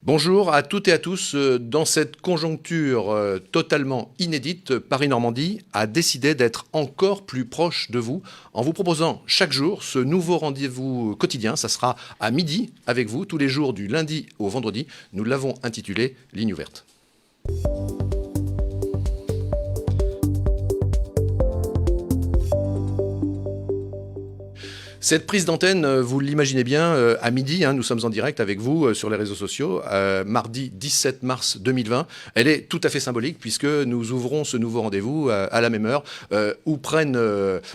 Bonjour à toutes et à tous. Dans cette conjoncture totalement inédite, Paris-Normandie a décidé d'être encore plus proche de vous en vous proposant chaque jour ce nouveau rendez-vous quotidien. Ça sera à midi avec vous, tous les jours du lundi au vendredi. Nous l'avons intitulé Ligne ouverte. Cette prise d'antenne, vous l'imaginez bien, à midi, nous sommes en direct avec vous sur les réseaux sociaux, mardi 17 mars 2020. Elle est tout à fait symbolique puisque nous ouvrons ce nouveau rendez-vous à la même heure où prennent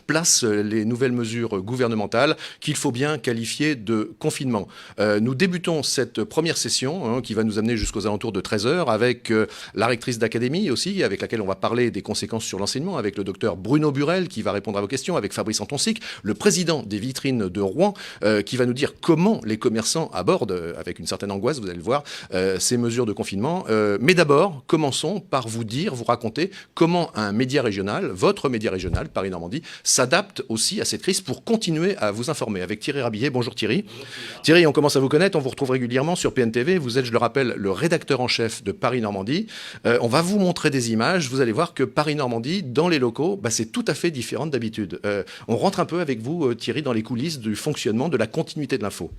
place les nouvelles mesures gouvernementales qu'il faut bien qualifier de confinement. Nous débutons cette première session qui va nous amener jusqu'aux alentours de 13h avec la rectrice d'académie aussi, avec laquelle on va parler des conséquences sur l'enseignement, avec le docteur Bruno Burel qui va répondre à vos questions, avec Fabrice Antonsic, le président des vitrines de Rouen, qui va nous dire comment les commerçants abordent, avec une certaine angoisse, vous allez le voir, ces mesures de confinement. Mais d'abord, commençons par vous raconter comment un média régional, votre média régional, Paris-Normandie, s'adapte aussi à cette crise pour continuer à vous informer. Avec Thierry Rabillet. Bonjour Thierry. Thierry, on commence à vous connaître, on vous retrouve régulièrement sur PNTV. Vous êtes, je le rappelle, le rédacteur en chef de Paris-Normandie. On va vous montrer des images. Vous allez voir que Paris-Normandie, dans les locaux, c'est tout à fait différent d'habitude. On rentre un peu avec vous, Thierry, dans les coulisses du fonctionnement, de la continuité de l'info.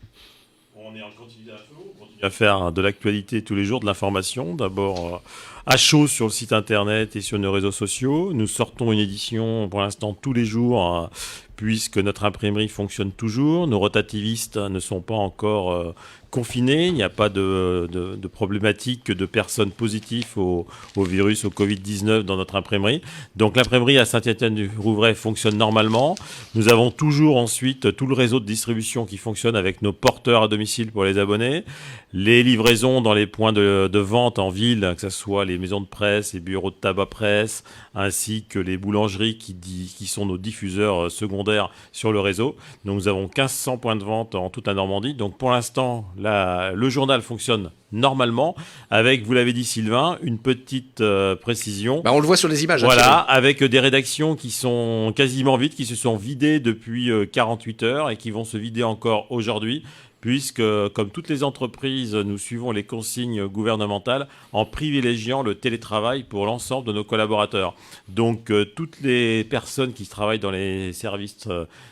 On est en continuité d'info, on continue à faire de l'actualité tous les jours, de l'information. D'abord à chaud sur le site internet et sur nos réseaux sociaux. Nous sortons une édition pour l'instant tous les jours, puisque notre imprimerie fonctionne toujours. Nos rotativistes ne sont pas encore confinés. Il n'y a pas de problématique de personnes positives au virus, au Covid-19 dans notre imprimerie. Donc l'imprimerie à Saint-Étienne-du-Rouvray fonctionne normalement. Nous avons toujours ensuite tout le réseau de distribution qui fonctionne avec nos porteurs à domicile pour les abonnés. Les livraisons dans les points de vente en ville, que ce soit les maisons de presse, les bureaux de tabac presse, ainsi que les boulangeries qui sont nos diffuseurs secondaires sur le réseau. Donc nous avons 1500 points de vente en toute la Normandie. Donc pour l'instant, le journal fonctionne normalement, avec, vous l'avez dit Sylvain, une petite précision. On le voit sur les images. Voilà, avec des rédactions qui sont quasiment vides, qui se sont vidées depuis 48 heures et qui vont se vider encore aujourd'hui, puisque, comme toutes les entreprises, nous suivons les consignes gouvernementales en privilégiant le télétravail pour l'ensemble de nos collaborateurs. Donc, toutes les personnes qui travaillent dans les services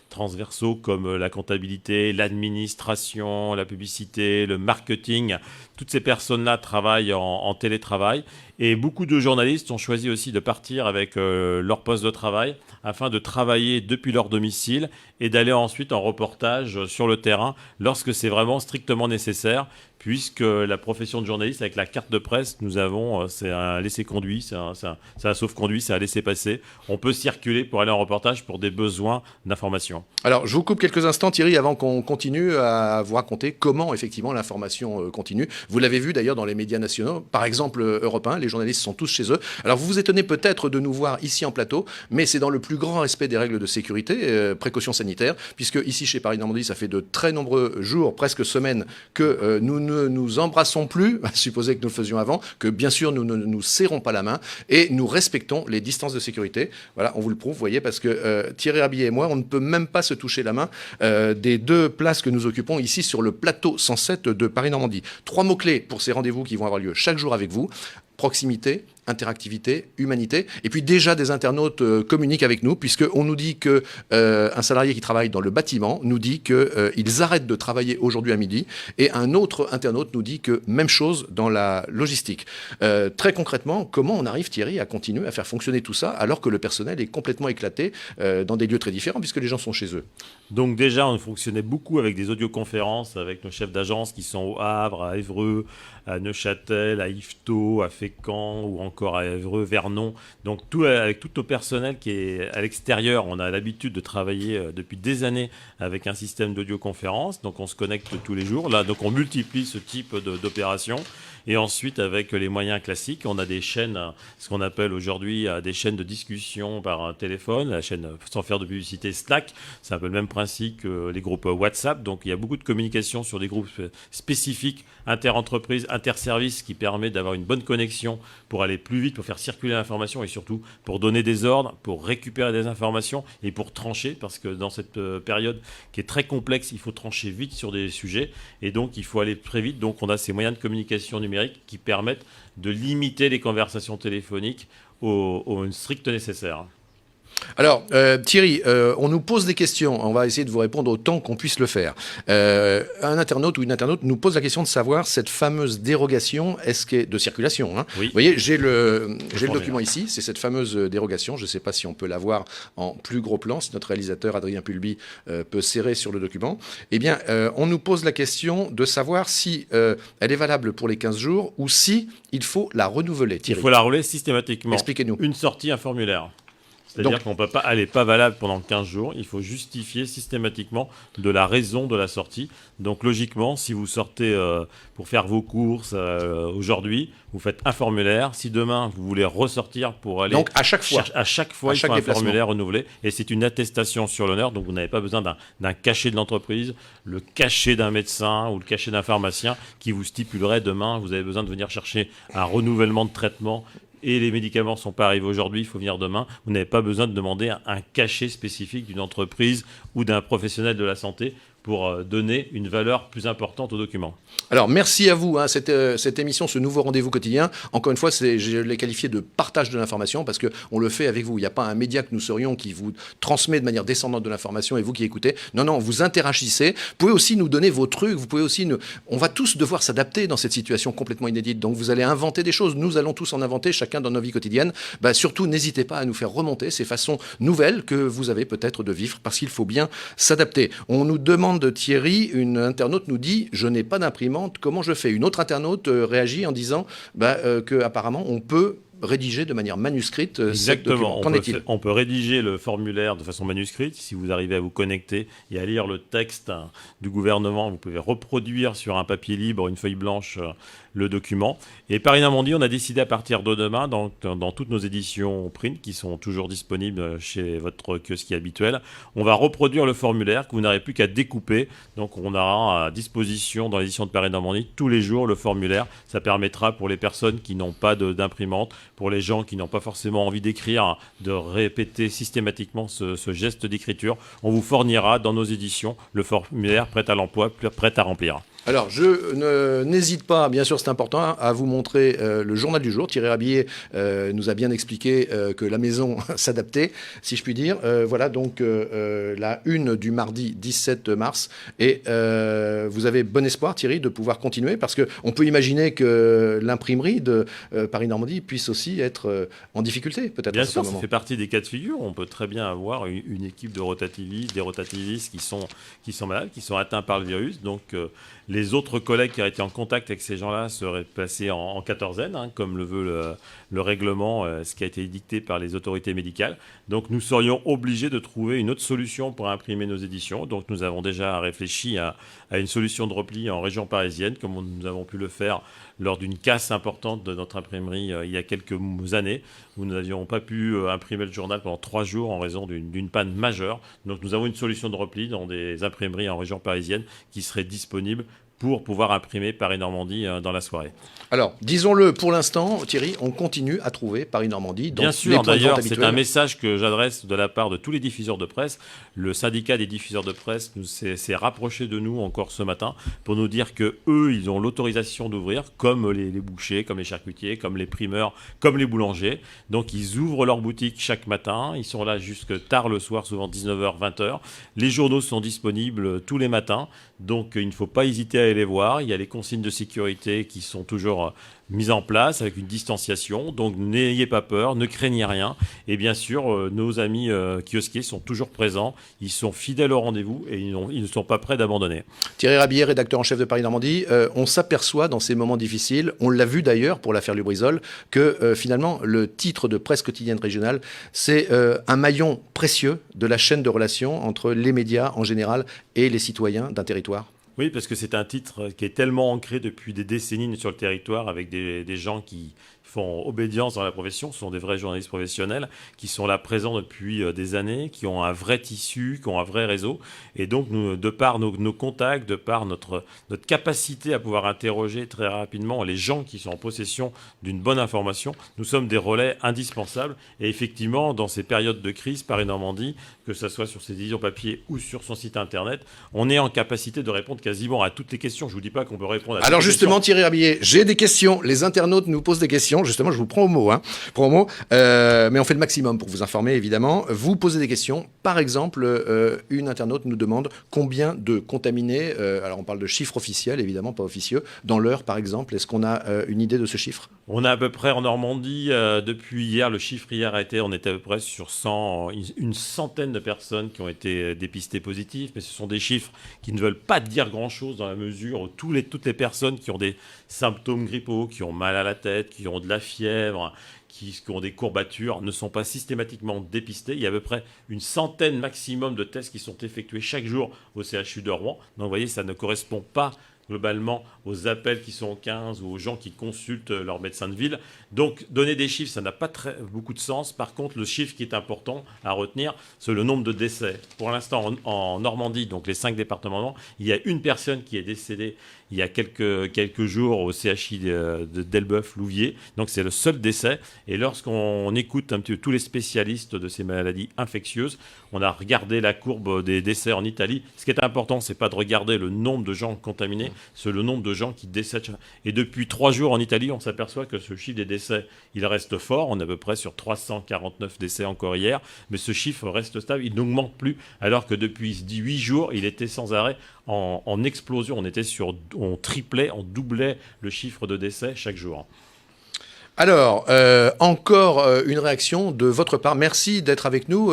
transversaux comme la comptabilité, l'administration, la publicité, le marketing, toutes ces personnes-là travaillent en télétravail. Et beaucoup de journalistes ont choisi aussi de partir avec leur poste de travail afin de travailler depuis leur domicile et d'aller ensuite en reportage sur le terrain lorsque c'est vraiment strictement nécessaire, puisque la profession de journaliste, avec la carte de presse, nous avons, c'est un laissez-conduit, c'est un sauf-conduit, c'est un laissez-passer. On peut circuler pour aller en reportage pour des besoins d'information. Alors, je vous coupe quelques instants, Thierry, avant qu'on continue à vous raconter comment, effectivement, l'information continue. Vous l'avez vu, d'ailleurs, dans les médias nationaux. Par exemple, Europe 1, les journalistes sont tous chez eux. Alors, vous vous étonnez peut-être de nous voir ici en plateau, mais c'est dans le plus grand respect des règles de sécurité, précautions sanitaires, puisque ici, chez Paris-Normandie, ça fait de très nombreux jours, presque semaines, que nous ne nous embrassons plus, à supposer que nous le faisions avant, que bien sûr, nous ne nous serrons pas la main et nous respectons les distances de sécurité. Voilà, on vous le prouve, vous voyez, parce que Thierry Rabillet et moi, on ne peut même pas se toucher la main des deux places que nous occupons ici sur le plateau 107 de Paris-Normandie. 3 mots-clés pour ces rendez-vous qui vont avoir lieu chaque jour avec vous: proximité, interactivité, humanité. Et puis déjà des internautes communiquent avec nous, puisqu'on nous dit qu'un salarié qui travaille dans le bâtiment nous dit qu'ils arrêtent de travailler aujourd'hui à midi, et un autre internaute nous dit que même chose dans la logistique. Très concrètement, comment on arrive, Thierry, à continuer à faire fonctionner tout ça alors que le personnel est complètement éclaté dans des lieux très différents, puisque les gens sont chez eux? Donc déjà, on fonctionnait beaucoup avec des audioconférences avec nos chefs d'agence qui sont au Havre, à Évreux, à Neuchâtel, à Yvetot, à Fécamp ou encore à Évreux, Vernon. Donc avec tout nos personnel qui est à l'extérieur, on a l'habitude de travailler depuis des années avec un système d'audioconférence. Donc on se connecte tous les jours. Là, donc on multiplie ce type d'opération. Et ensuite, avec les moyens classiques, on a des chaînes, ce qu'on appelle aujourd'hui des chaînes de discussion par téléphone, la chaîne, sans faire de publicité, Slack. C'est un peu le même principe que les groupes WhatsApp. Donc il y a beaucoup de communication sur des groupes spécifiques, inter-entreprises, inter-services, qui permet d'avoir une bonne connexion pour aller plus vite, pour faire circuler l'information et surtout pour donner des ordres, pour récupérer des informations et pour trancher, parce que dans cette période qui est très complexe, il faut trancher vite sur des sujets et donc il faut aller très vite. Donc on a ces moyens de communication numérique qui permettent de limiter les conversations téléphoniques au strict nécessaire. Alors, Thierry, on nous pose des questions. On va essayer de vous répondre autant qu'on puisse le faire. Un internaute ou une internaute nous pose la question de savoir cette fameuse dérogation, est-ce qu'elle est de circulation, hein. Oui. Vous voyez, j'ai le document ici. C'est cette fameuse dérogation. Je ne sais pas si on peut la voir en plus gros plan, si notre réalisateur Adrien Pulby peut serrer sur le document. Eh bien, on nous pose la question de savoir si elle est valable pour les 15 jours ou si il faut la renouveler. Thierry, Il faut la rouler systématiquement. expliquez-nous. Une sortie, un formulaire. C'est-à-dire qu'on peut pas, elle n'est pas valable pendant 15 jours. Il faut justifier systématiquement de la raison de la sortie. Donc logiquement, si vous sortez pour faire vos courses aujourd'hui, vous faites un formulaire. Si demain, vous voulez ressortir pour aller... Donc à chaque fois, il faut un formulaire renouvelé. Et c'est une attestation sur l'honneur. Donc vous n'avez pas besoin d'un cachet de l'entreprise, le cachet d'un médecin ou le cachet d'un pharmacien qui vous stipulerait demain, vous avez besoin de venir chercher un renouvellement de traitement et les médicaments ne sont pas arrivés aujourd'hui, il faut venir demain. Vous n'avez pas besoin de demander un cachet spécifique d'une entreprise ou d'un professionnel de la santé pour donner une valeur plus importante au document. Alors, merci à vous. Cette émission, ce nouveau rendez-vous quotidien, encore une fois, je l'ai qualifié de partage de l'information parce qu'on le fait avec vous. Il n'y a pas un média que nous serions qui vous transmet de manière descendante de l'information et vous qui écoutez. Non, vous interagissez. Vous pouvez aussi nous donner vos trucs. Vous pouvez aussi On va tous devoir s'adapter dans cette situation complètement inédite. Donc, vous allez inventer des choses. Nous allons tous en inventer, chacun dans nos vies quotidiennes. Surtout, n'hésitez pas à nous faire remonter ces façons nouvelles que vous avez peut-être de vivre parce qu'il faut bien s'adapter. On nous demande de Thierry, une internaute nous dit « Je n'ai pas d'imprimante, comment je fais ?» Une autre internaute réagit en disant qu'apparemment on peut rédiger de manière manuscrite cette document. Qu'en est-il ? On peut rédiger le formulaire de façon manuscrite. Si vous arrivez à vous connecter et à lire le texte du gouvernement, vous pouvez reproduire sur un papier libre, une feuille blanche, le document. Et Paris-Normandie, on a décidé à partir de demain, dans toutes nos éditions print, qui sont toujours disponibles chez votre kiosquier habituel, on va reproduire le formulaire que vous n'aurez plus qu'à découper. Donc on aura à disposition dans l'édition de Paris-Normandie tous les jours le formulaire. Ça permettra pour les personnes qui n'ont pas d'imprimante, pour les gens qui n'ont pas forcément envie d'écrire, de répéter systématiquement ce geste d'écriture. On vous fournira dans nos éditions le formulaire prêt à l'emploi, prêt à remplir. Alors, je n'hésite pas, bien sûr c'est important, à vous montrer le journal du jour. Thierry Rabillet nous a bien expliqué que la maison s'adaptait, si je puis dire. Voilà donc la une du mardi 17 mars. Et vous avez bon espoir, Thierry, de pouvoir continuer, parce qu'on peut imaginer que l'imprimerie de Paris-Normandie puisse aussi être en difficulté, peut-être. Bien sûr, ça fait partie des cas de figure. On peut très bien avoir une équipe de rotativistes, des rotativistes qui sont malades, qui sont atteints par le virus. Donc, les autres collègues qui auraient été en contact avec ces gens-là seraient placés en quatorzaine, comme le veut le règlement, ce qui a été dicté par les autorités médicales. Donc nous serions obligés de trouver une autre solution pour imprimer nos éditions. Donc nous avons déjà réfléchi à une solution de repli en région parisienne, comme nous avons pu le faire lors d'une casse importante de notre imprimerie il y a quelques années, où nous n'avions pas pu imprimer le journal pendant 3 jours en raison d'une panne majeure. Donc nous avons une solution de repli dans des imprimeries en région parisienne qui serait disponible pour pouvoir imprimer Paris-Normandie dans la soirée. Alors, disons-le, pour l'instant, Thierry, on continue à trouver Paris-Normandie dans Bien les sûr, points de vente d'ailleurs, habituels. c'est un message que j'adresse de la part de tous les diffuseurs de presse. Le syndicat des diffuseurs de presse s'est rapproché de nous encore ce matin pour nous dire que eux, ils ont l'autorisation d'ouvrir, comme les bouchers, comme les charcutiers, comme les primeurs, comme les boulangers. Donc, ils ouvrent leur boutique chaque matin. Ils sont là jusque tard le soir, souvent 19h, 20h. Les journaux sont disponibles tous les matins. Donc, il ne faut pas hésiter à aller les voir. Il y a les consignes de sécurité qui sont toujours mises en place avec une distanciation. Donc, n'ayez pas peur, ne craignez rien. Et bien sûr, nos amis kiosquiers sont toujours présents. Ils sont fidèles au rendez-vous et ils ne sont pas prêts d'abandonner. Thierry Rabillet, rédacteur en chef de Paris-Normandie, on s'aperçoit dans ces moments difficiles, on l'a vu d'ailleurs pour l'affaire Lubrizol, que finalement, le titre de presse quotidienne régionale, c'est un maillon précieux de la chaîne de relations entre les médias en général et les citoyens d'un territoire. Oui, parce que c'est un titre qui est tellement ancré depuis des décennies sur le territoire avec des gens qui font obédience dans la profession. Ce sont des vrais journalistes professionnels qui sont là présents depuis des années, qui ont un vrai tissu, qui ont un vrai réseau. Et donc, nous, de par nos contacts, de par notre capacité à pouvoir interroger très rapidement les gens qui sont en possession d'une bonne information, nous sommes des relais indispensables. Et effectivement, dans ces périodes de crise, Paris-Normandie, que ce soit sur ses éditions papier ou sur son site internet, on est en capacité de répondre quasiment à toutes les questions. Je ne vous dis pas qu'on peut répondre à toutes les questions. Alors justement, Thierry Rabillet, j'ai des questions. Les internautes nous posent des questions. Justement, je vous prends au mot. Mais on fait le maximum pour vous informer, évidemment. Vous posez des questions. Par exemple, une internaute nous demande combien de contaminés, alors on parle de chiffres officiels, évidemment, pas officieux, dans l'heure, par exemple. Est-ce qu'on a une idée de ce chiffre? On a à peu près en Normandie, depuis hier, le chiffre hier a été, on était à peu près sur une centaine de personnes qui ont été dépistées positives, mais ce sont des chiffres qui ne veulent pas dire grand-chose dans la mesure où toutes les personnes qui ont des symptômes grippaux, qui ont mal à la tête, qui ont de la fièvre, qui ont des courbatures, ne sont pas systématiquement dépistées. Il y a à peu près une centaine maximum de tests qui sont effectués chaque jour au CHU de Rouen. Donc vous voyez, ça ne correspond pas globalement aux appels qui sont au 15 ou aux gens qui consultent leur médecin de ville. Donc, donner des chiffres, ça n'a pas beaucoup de sens. Par contre, le chiffre qui est important à retenir, c'est le nombre de décès. Pour l'instant, en Normandie, donc les 5 départements, il y a une personne qui est décédée il y a quelques jours au CHI de Delboeuf-Louviers. Donc, c'est le seul décès. Et lorsqu'on écoute un petit peu tous les spécialistes de ces maladies infectieuses, on a regardé la courbe des décès en Italie. Ce qui est important, c'est pas de regarder le nombre de gens contaminés, c'est le nombre de gens qui décèdent. Et depuis 3 jours en Italie, on s'aperçoit que ce chiffre des décès, il reste fort. On est à peu près sur 349 décès encore hier. Mais ce chiffre reste stable, il n'augmente plus. Alors que depuis 8 jours, il était sans arrêt en explosion. On triplait, on doublait le chiffre de décès chaque jour. Alors, encore une réaction de votre part. Merci d'être avec nous.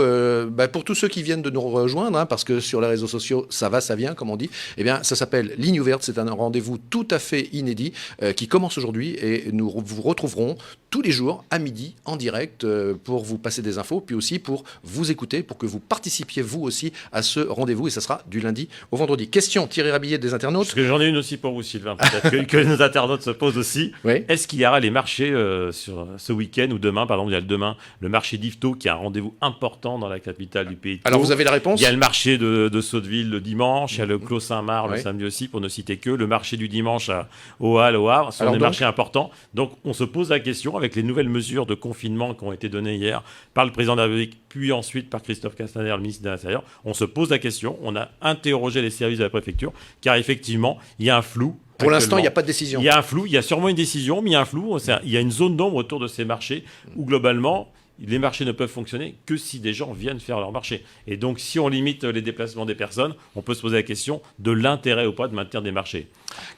Pour tous ceux qui viennent de nous rejoindre, parce que sur les réseaux sociaux, ça va, ça vient, comme on dit, eh bien, ça s'appelle Ligne ouverte. C'est un rendez-vous tout à fait inédit qui commence aujourd'hui et nous vous retrouverons tous les jours à midi en direct pour vous passer des infos, puis aussi pour vous écouter, pour que vous participiez vous aussi à ce rendez-vous et ça sera du lundi au vendredi. Question, Thierry Rabillet des internautes. Parce que j'en ai une aussi pour vous, Sylvain, peut-être que nos internautes se posent aussi. Oui. Est-ce qu'il y aura les marchés sur ce week-end ou demain, par exemple, il y a demain le marché d'Yvetot qui a un rendez-vous important dans la capitale du pays de Caux. Alors vous avez la réponse? Il y a le marché de Sotteville le dimanche, il y a le Clos Saint-Marc le samedi aussi, pour ne citer que. Le marché du dimanche au Halles, au Havre, ce sont des marchés importants. Donc on se pose la question avec les nouvelles mesures de confinement qui ont été données hier par le président de la République, puis ensuite par Christophe Castaner, le ministre de l'Intérieur. On se pose la question, on a interrogé les services de la préfecture, car effectivement, il y a un flou. Pour l'instant, il n'y a pas de décision. Il y a un flou, il y a sûrement une décision, mais il y a un flou. Il y a une zone d'ombre autour de ces marchés où, globalement, les marchés ne peuvent fonctionner que si des gens viennent faire leur marché. Et donc, si on limite les déplacements des personnes, on peut se poser la question de l'intérêt ou pas de maintenir des marchés.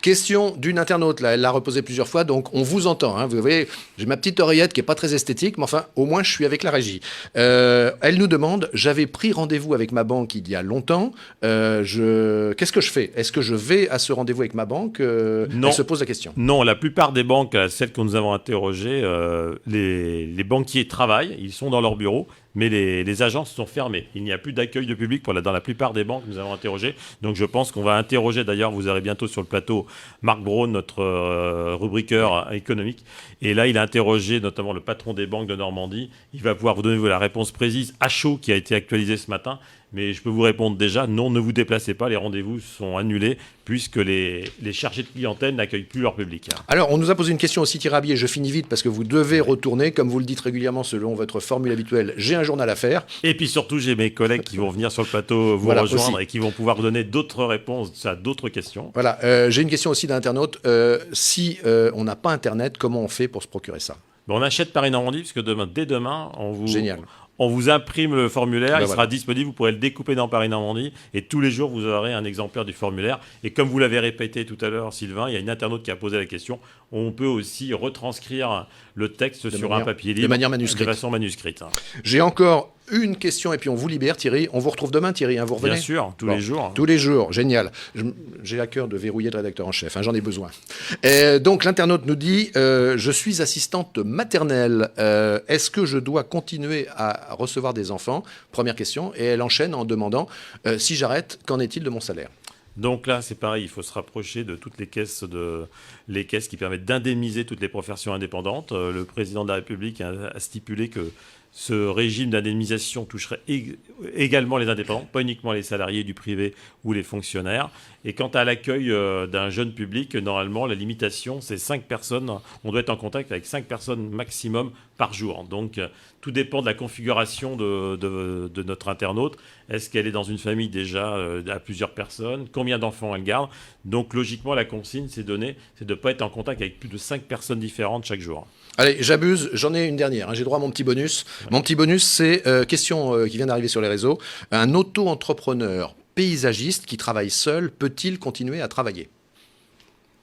Question d'une internaute, là, elle l'a reposée plusieurs fois, donc on vous entend. Vous voyez, j'ai ma petite oreillette qui n'est pas très esthétique, mais enfin, au moins, je suis avec la régie. Elle nous demande, j'avais pris rendez-vous avec ma banque il y a longtemps, qu'est-ce que je fais? Est-ce que je vais à ce rendez-vous avec ma banque? Non. Elle se pose la question. Non, la plupart des banques, celles que nous avons interrogées, les banquiers travaillent, ils sont dans leur bureau, mais les agences sont fermées. Il n'y a plus d'accueil de public dans la plupart des banques que nous avons interrogées. Donc je pense qu'on va interroger, d'ailleurs, vous aurez bientôt sur le plateau Marc Braun, notre rubriqueur économique. Et là, il a interrogé notamment le patron des banques de Normandie. Il va pouvoir vous donner la réponse précise à chaud qui a été actualisée ce matin. Mais je peux vous répondre déjà, non, ne vous déplacez pas, les rendez-vous sont annulés puisque les chargés de clientèle n'accueillent plus leur public. Alors, on nous a posé une question aussi, Thierry Rabillet, je finis vite parce que vous devez retourner, comme vous le dites régulièrement selon votre formule habituelle, j'ai un journal à faire. Et puis surtout, j'ai mes collègues qui vont venir sur le plateau vous rejoindre aussi, et qui vont pouvoir vous donner d'autres réponses à d'autres questions. Voilà, j'ai une question aussi d'un internaute. Si on n'a pas Internet, comment on fait pour se procurer ça? On achète Paris-Normandie, puisque dès demain, Génial. On vous imprime le formulaire, il sera disponible, vous pourrez le découper dans Paris-Normandie et tous les jours vous aurez un exemplaire du formulaire. Et comme vous l'avez répété tout à l'heure, Sylvain, il y a une internaute qui a posé la question, on peut aussi retranscrire le texte sur un papier libre. De manière manuscrite. De façon manuscrite. J'ai encore une question et puis on vous libère, Thierry. On vous retrouve demain, Thierry, vous revenez? Bien sûr, tous les jours. Tous les jours, génial. J'ai à cœur de verrouiller le rédacteur en chef, j'en ai besoin. Donc l'internaute nous dit, je suis assistante maternelle, est-ce que je dois continuer à recevoir des enfants? Première question, et elle enchaîne en demandant, si j'arrête, qu'en est-il de mon salaire? Donc là, c'est pareil, il faut se rapprocher de toutes les caisses qui permettent d'indemniser toutes les professions indépendantes. Le président de la République a stipulé que ce régime d'indemnisation toucherait également les indépendants, pas uniquement les salariés du privé ou les fonctionnaires. Et quant à l'accueil d'un jeune public, normalement, la limitation, c'est 5 personnes. On doit être en contact avec 5 personnes maximum par jour. Donc, tout dépend de la configuration de notre internaute. Est-ce qu'elle est dans une famille déjà à plusieurs personnes? Combien d'enfants elle garde? Donc, logiquement, la consigne, c'est de ne pas être en contact avec plus de 5 personnes différentes chaque jour. Allez, j'abuse, j'en ai une dernière, hein, j'ai droit à mon petit bonus. Mon petit bonus, c'est question qui vient d'arriver sur les réseaux. Un auto-entrepreneur paysagiste qui travaille seul peut-il continuer à travailler?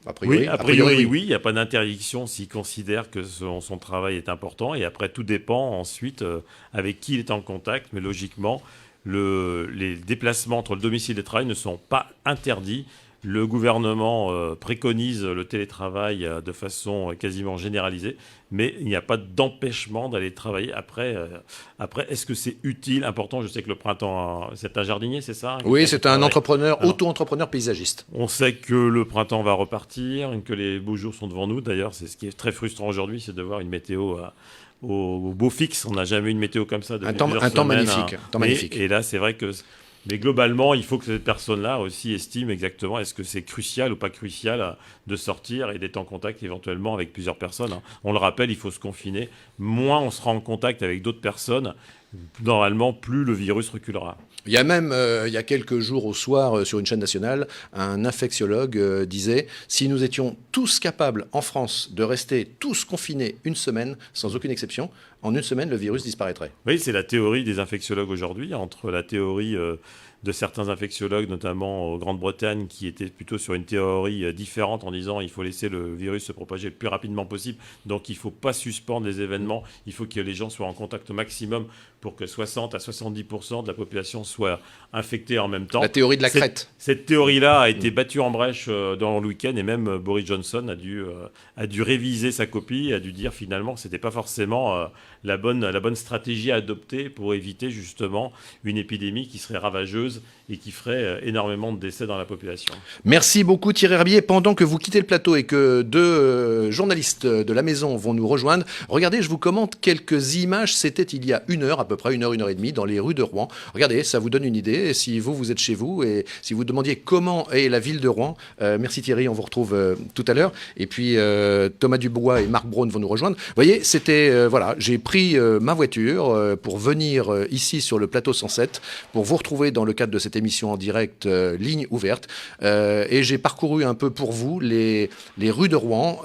A priori, Oui, a priori, oui. Il n'y a pas d'interdiction s'il considère que son travail est important. Et après, tout dépend ensuite avec qui il est en contact. Mais logiquement, les déplacements entre le domicile et le travail ne sont pas interdits. Le gouvernement préconise le télétravail de façon quasiment généralisée, mais il n'y a pas d'empêchement d'aller travailler. Après, est-ce que c'est utile, important? Je sais que le printemps, c'est un jardinier, c'est ça? Oui, c'est un entrepreneur, auto-entrepreneur paysagiste. On sait que le printemps va repartir, que les beaux jours sont devant nous. D'ailleurs, c'est ce qui est très frustrant aujourd'hui, c'est de voir une météo au beau fixe. On n'a jamais eu une météo comme ça depuis plusieurs semaines. Temps magnifique. Et là, c'est vrai que... Mais globalement, il faut que cette personne-là aussi estime exactement est-ce que c'est crucial ou pas crucial de sortir et d'être en contact éventuellement avec plusieurs personnes. On le rappelle, il faut se confiner. Moins on sera en contact avec d'autres personnes, normalement, plus le virus reculera. Il y a même, il y a quelques jours au soir, sur une chaîne nationale, un infectiologue disait « Si nous étions tous capables, en France, de rester tous confinés une semaine, sans aucune exception, en une semaine, le virus disparaîtrait. » Oui, c'est la théorie des infectiologues aujourd'hui, entre la théorie de certains infectiologues, notamment en Grande-Bretagne, qui étaient plutôt sur une théorie différente en disant il faut laisser le virus se propager le plus rapidement possible, donc il ne faut pas suspendre les événements, il faut que les gens soient en contact au maximum pour que 60 à 70% de la population soit infectée en même temps. La théorie de la crête. Cette théorie-là a été battue en brèche dans le week-end, et même Boris Johnson a dû réviser sa copie, a dû dire finalement que ce n'était pas forcément la bonne stratégie à adopter pour éviter justement une épidémie qui serait ravageuse et qui ferait énormément de décès dans la population. Merci beaucoup Thierry Herbier. Pendant que vous quittez le plateau et que deux journalistes de la maison vont nous rejoindre, regardez, je vous commente quelques images. C'était il y a une heure, à peu près une heure et demie, dans les rues de Rouen. Regardez, ça vous donne une idée. Et si vous êtes chez vous et si vous demandiez comment est la ville de Rouen, merci Thierry, on vous retrouve tout à l'heure. Et puis Thomas Dubois et Marc Braun vont nous rejoindre. Vous voyez, c'était, voilà, j'ai pris ma voiture pour venir ici sur le plateau 107 pour vous retrouver dans le cadre de cette émission en direct Ligne ouverte. Et j'ai parcouru un peu pour vous les rues de Rouen.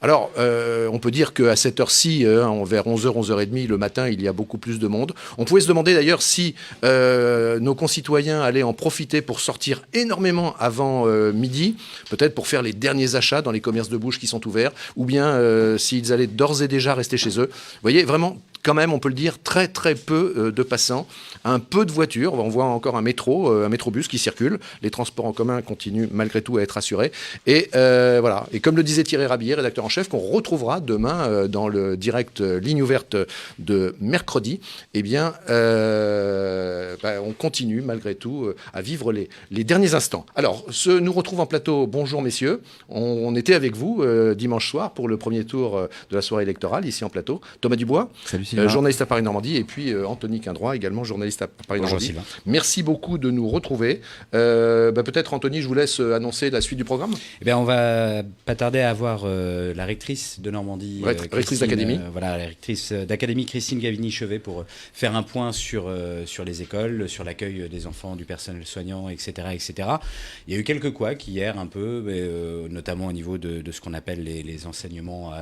Alors, on peut dire qu'à cette heure-ci, vers 11h, 11h30 le matin, il y a beaucoup plus de monde. On pouvait se demander d'ailleurs si nos concitoyens allaient en profiter pour sortir énormément avant midi, peut-être pour faire les derniers achats dans les commerces de bouche qui sont ouverts, ou bien s'ils allaient d'ores et déjà rester chez eux. Vous voyez, vraiment, quand même, on peut le dire, très très peu de passants, un peu de voitures. On voit encore un métrobus qui circule. Les transports en commun continuent malgré tout à être assurés. Et voilà. Et comme le disait Thierry Herbier, rédacteur en chef, qu'on retrouvera demain dans le direct Ligne ouverte de mercredi, eh bien, on continue malgré tout à vivre les derniers instants. Alors, nous retrouve en plateau. Bonjour messieurs. On était avec vous dimanche soir pour le premier tour de la soirée électorale ici en plateau. Thomas Dubois. Salut journaliste à Paris Normandie, et puis Anthony Quindroy, également journaliste à Paris Normandie. Sylvain. Merci beaucoup de nous retrouver. Peut-être Anthony, je vous laisse annoncer la suite du programme. Eh bien, on va pas tarder à avoir la rectrice de Normandie, rectrice d'académie. La rectrice d'académie Christine Gavini-Chevet pour faire un point sur les écoles, sur l'accueil des enfants, du personnel soignant, etc., etc. Il y a eu quelques couacs hier un peu, notamment au niveau de ce qu'on appelle les enseignements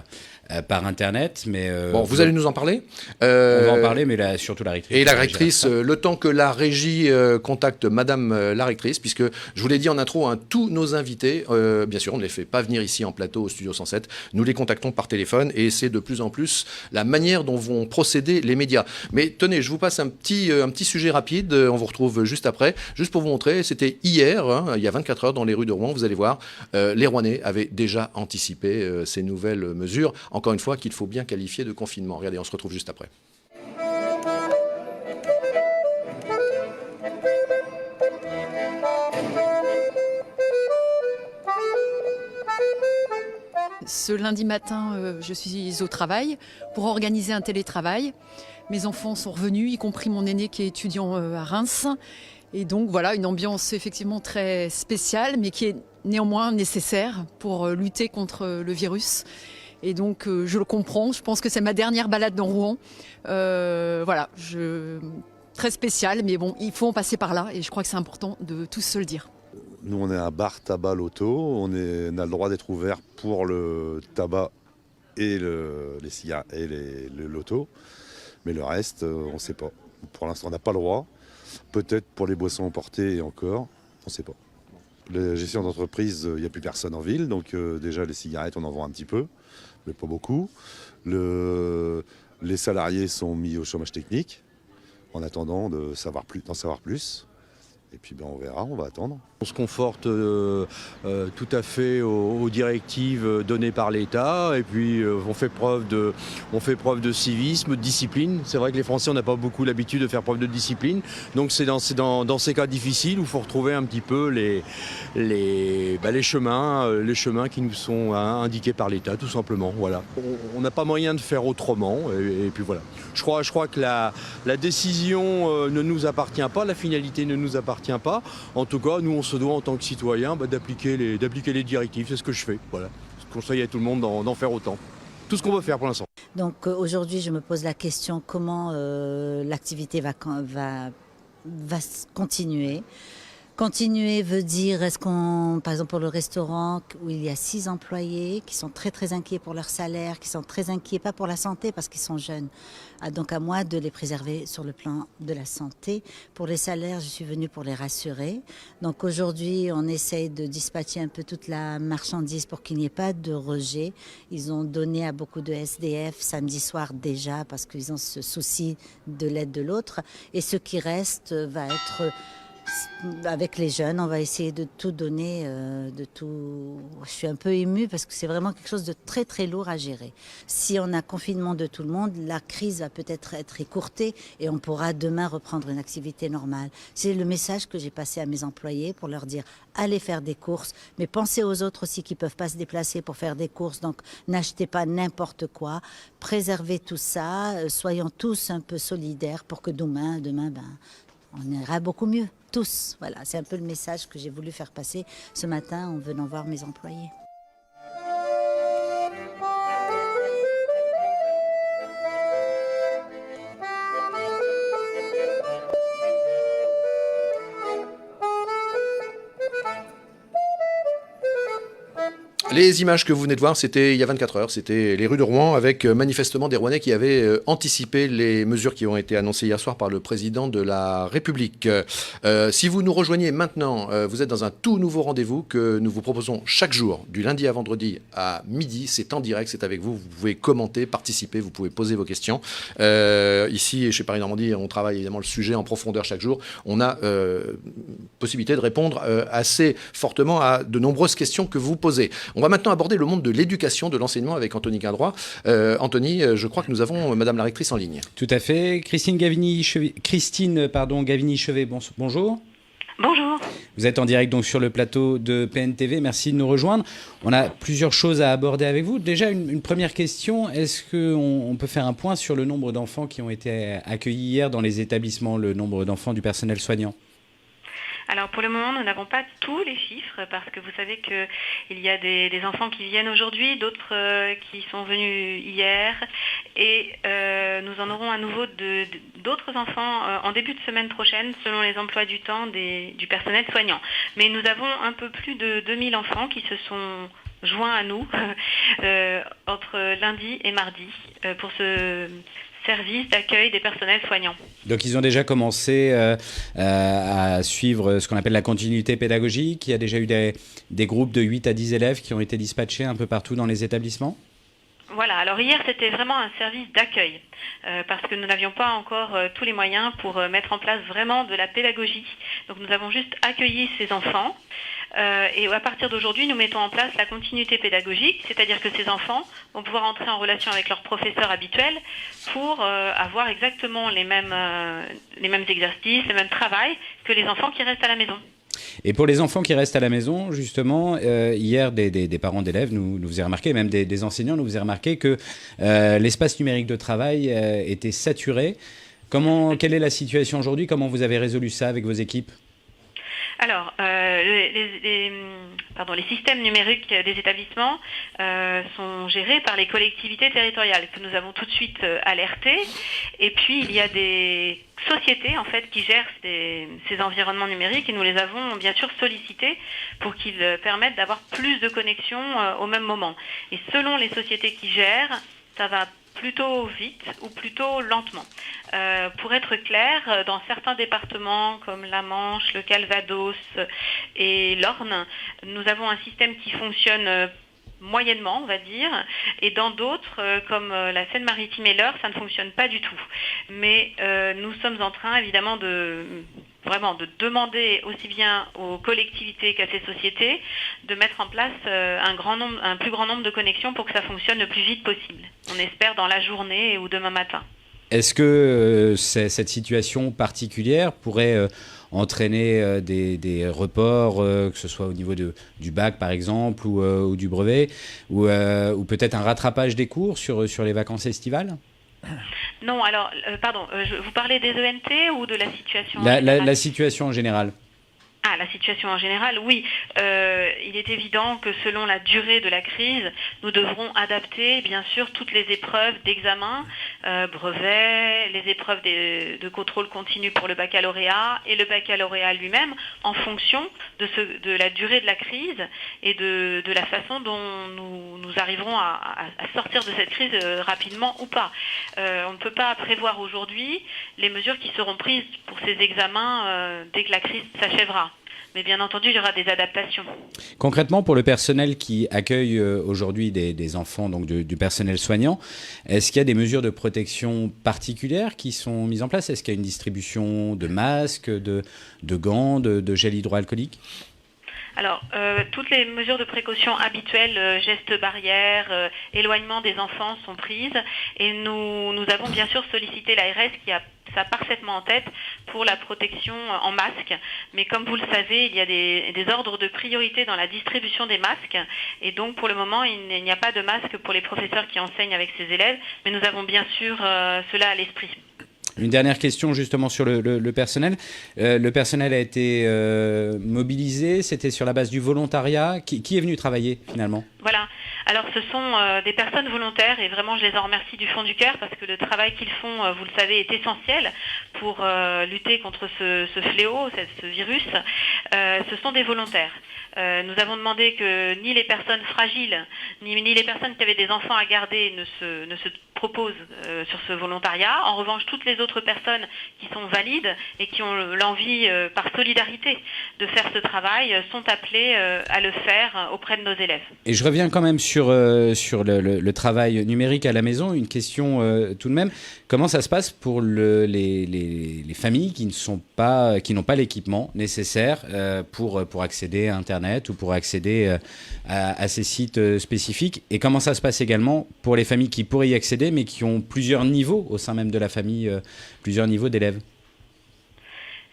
par Internet. Mais bon, vous allez nous en parler. On va en parler, mais surtout la rectrice. Et la rectrice, le temps que la régie contacte Madame la rectrice, puisque je vous l'ai dit en intro, tous nos invités, bien sûr, on ne les fait pas venir ici en plateau au Studio 107, nous les contactons par téléphone et c'est de plus en plus la manière dont vont procéder les médias. Mais tenez, je vous passe un petit sujet rapide, on vous retrouve juste après, juste pour vous montrer, c'était hier, il y a 24 heures dans les rues de Rouen, vous allez voir, les Rouennais avaient déjà anticipé ces nouvelles mesures, encore une fois qu'il faut bien qualifier de confinement. Regardez, on se retrouve juste après. Ce lundi matin, je suis au travail pour organiser un télétravail. Mes enfants sont revenus, y compris mon aîné qui est étudiant à Reims. Et donc voilà, une ambiance effectivement très spéciale, mais qui est néanmoins nécessaire pour lutter contre le virus. Et donc je le comprends, je pense que c'est ma dernière balade dans Rouen. Voilà, très spécial, mais bon, il faut en passer par là et je crois que c'est important de tous se le dire. Nous, on est un bar tabac loto, on a le droit d'être ouvert pour le tabac et les cigares et le loto, mais le reste, on ne sait pas. Pour l'instant, on n'a pas le droit. Peut-être pour les boissons emportées et encore, on ne sait pas. La gestion d'entreprise, il n'y a plus personne en ville, donc déjà les cigarettes, on en vend un petit peu, mais pas beaucoup. Les salariés sont mis au chômage technique en attendant d'en savoir plus. Et puis on verra, on va attendre. On se conforte tout à fait aux directives données par l'État et puis on fait preuve de civisme, de discipline. C'est vrai que les Français, on n'a pas beaucoup l'habitude de faire preuve de discipline. Donc c'est dans ces cas difficiles où il faut retrouver un petit peu les chemins qui nous sont indiqués par l'État, tout simplement. Voilà. On n'a pas moyen de faire autrement et puis voilà. Je crois que la décision ne nous appartient pas, la finalité ne nous appartient pas. En tout cas, nous, on se doit en tant que citoyens d'appliquer les directives. C'est ce que je fais. Voilà. Je conseille à tout le monde d'en faire autant. Tout ce qu'on veut faire pour l'instant. Donc aujourd'hui, je me pose la question comment l'activité va continuer. Continuer veut dire, par exemple pour le restaurant où il y a 6 employés qui sont très très inquiets pour leur salaire, qui sont très inquiets, pas pour la santé parce qu'ils sont jeunes. Donc à moi de les préserver sur le plan de la santé. Pour les salaires, je suis venue pour les rassurer. Donc aujourd'hui, on essaye de dispatcher un peu toute la marchandise pour qu'il n'y ait pas de rejet. Ils ont donné à beaucoup de SDF samedi soir déjà parce qu'ils ont ce souci de l'aide de l'autre. Et ce qui reste va être... Avec les jeunes, on va essayer de tout donner, Je suis un peu émue parce que c'est vraiment quelque chose de très très lourd à gérer. Si on a confinement de tout le monde, la crise va peut-être être écourtée et on pourra demain reprendre une activité normale. C'est le message que j'ai passé à mes employés pour leur dire allez faire des courses, mais pensez aux autres aussi qui ne peuvent pas se déplacer pour faire des courses. Donc n'achetez pas n'importe quoi, préservez tout ça, soyons tous un peu solidaires pour que demain, on ira beaucoup mieux, tous. Voilà, c'est un peu le message que j'ai voulu faire passer ce matin en venant voir mes employés. Les images que vous venez de voir, c'était il y a 24 heures, c'était les rues de Rouen avec manifestement des Rouennais qui avaient anticipé les mesures qui ont été annoncées hier soir par le président de la République. Si vous nous rejoignez maintenant, vous êtes dans un tout nouveau rendez-vous que nous vous proposons chaque jour, du lundi à vendredi à midi. C'est en direct, c'est avec vous. Vous pouvez commenter, participer, vous pouvez poser vos questions. Ici, chez Paris Normandie, on travaille évidemment le sujet en profondeur chaque jour. On a possibilité de répondre assez fortement à de nombreuses questions que vous posez. On va maintenant aborder le monde de l'éducation, de l'enseignement avec Anthony Guindroy. Anthony, je crois que nous avons Madame la rectrice en ligne. Tout à fait. Christine Gavini-Chevet, bonjour. Bonjour. Vous êtes en direct donc sur le plateau de PNTV. Merci de nous rejoindre. On a plusieurs choses à aborder avec vous. Déjà, une première question. Est-ce qu'on peut faire un point sur le nombre d'enfants qui ont été accueillis hier dans les établissements, le nombre d'enfants du personnel soignant ? Alors pour le moment, nous n'avons pas tous les chiffres parce que vous savez qu'il y a des enfants qui viennent aujourd'hui, d'autres qui sont venus hier et nous en aurons à nouveau d'autres enfants en début de semaine prochaine selon les emplois du temps du personnel soignant. Mais nous avons un peu plus de 2000 enfants qui se sont joints à nous entre lundi et mardi pour ce service d'accueil des personnels soignants. Donc ils ont déjà commencé à suivre ce qu'on appelle la continuité pédagogique. Il y a déjà eu des groupes de 8 à 10 élèves qui ont été dispatchés un peu partout dans les établissements. Voilà, alors hier c'était vraiment un service d'accueil parce que nous n'avions pas encore tous les moyens pour mettre en place vraiment de la pédagogie. Donc nous avons juste accueilli ces enfants et à partir d'aujourd'hui nous mettons en place la continuité pédagogique, c'est-à-dire que ces enfants vont pouvoir entrer en relation avec leurs professeurs habituels pour avoir exactement les mêmes exercices, les mêmes travails que les enfants qui restent à la maison. Et pour les enfants qui restent à la maison, justement, hier, des parents d'élèves nous faisaient remarquer, même des enseignants nous faisaient remarquer que l'espace numérique de travail était saturé. Quelle est la situation aujourd'hui? Comment vous avez résolu ça avec vos équipes? Alors, les systèmes numériques des établissements sont gérés par les collectivités territoriales que nous avons tout de suite alertées. Et puis, il y a des sociétés en fait qui gèrent ces environnements numériques et nous les avons bien sûr sollicités pour qu'ils permettent d'avoir plus de connexions au même moment. Et selon les sociétés qui gèrent, ça va plutôt vite ou plutôt lentement. Pour être clair, dans certains départements comme la Manche, le Calvados et l'Orne, nous avons un système qui fonctionne moyennement, on va dire, et dans d'autres, comme la Seine-Maritime et l'Eure, ça ne fonctionne pas du tout. Mais nous sommes en train, évidemment, de demander aussi bien aux collectivités qu'à ces sociétés de mettre en place un plus grand nombre de connexions pour que ça fonctionne le plus vite possible. On espère dans la journée ou demain matin. Est-ce que cette situation particulière pourrait entraîner des reports, que ce soit au niveau du bac par exemple ou du brevet, ou peut-être un rattrapage des cours sur les vacances estivales? Non, alors, vous parlez des ENT ou de la situation la situation en général. Ah, la situation en général, oui. Il est évident que selon la durée de la crise, nous devrons adapter, bien sûr, toutes les épreuves d'examen, brevets, les épreuves de contrôle continu pour le baccalauréat et le baccalauréat lui-même, en fonction de la durée de la crise et de la façon dont nous arriverons à sortir de cette crise rapidement ou pas. On ne peut pas prévoir aujourd'hui les mesures qui seront prises pour ces examens dès que la crise s'achèvera. Mais bien entendu, il y aura des adaptations. Concrètement, pour le personnel qui accueille aujourd'hui des enfants, donc du personnel soignant, est-ce qu'il y a des mesures de protection particulières qui sont mises en place? Est-ce qu'il y a une distribution de masques, de gants, de gel hydroalcoolique? Alors, toutes les mesures de précaution habituelles, gestes barrières, éloignement des enfants sont prises et nous avons bien sûr sollicité l'ARS qui a ça parfaitement en tête pour la protection en masque. Mais comme vous le savez, il y a des ordres de priorité dans la distribution des masques et donc pour le moment, il n'y a pas de masque pour les professeurs qui enseignent avec ces élèves, mais nous avons bien sûr cela à l'esprit. Une dernière question justement sur le personnel. Le personnel a été mobilisé, c'était sur la base du volontariat. Qui est venu travailler finalement? Voilà. Alors ce sont des personnes volontaires et vraiment je les en remercie du fond du cœur parce que le travail qu'ils font, vous le savez, est essentiel pour lutter contre ce fléau, ce virus. Ce sont des volontaires. Nous avons demandé que ni les personnes fragiles, ni les personnes qui avaient des enfants à garder ne se proposent sur ce volontariat. En revanche, toutes les autres personnes qui sont valides et qui ont l'envie, par solidarité, de faire ce travail, sont appelées à le faire auprès de nos élèves. Et je reviens quand même sur le travail numérique à la maison. Une question tout de même. Comment ça se passe pour les familles qui n'ont pas l'équipement nécessaire pour accéder à Internet ou pour accéder à ces sites spécifiques? Et comment ça se passe également pour les familles qui pourraient y accéder mais qui ont plusieurs niveaux au sein même de la famille, plusieurs niveaux d'élèves?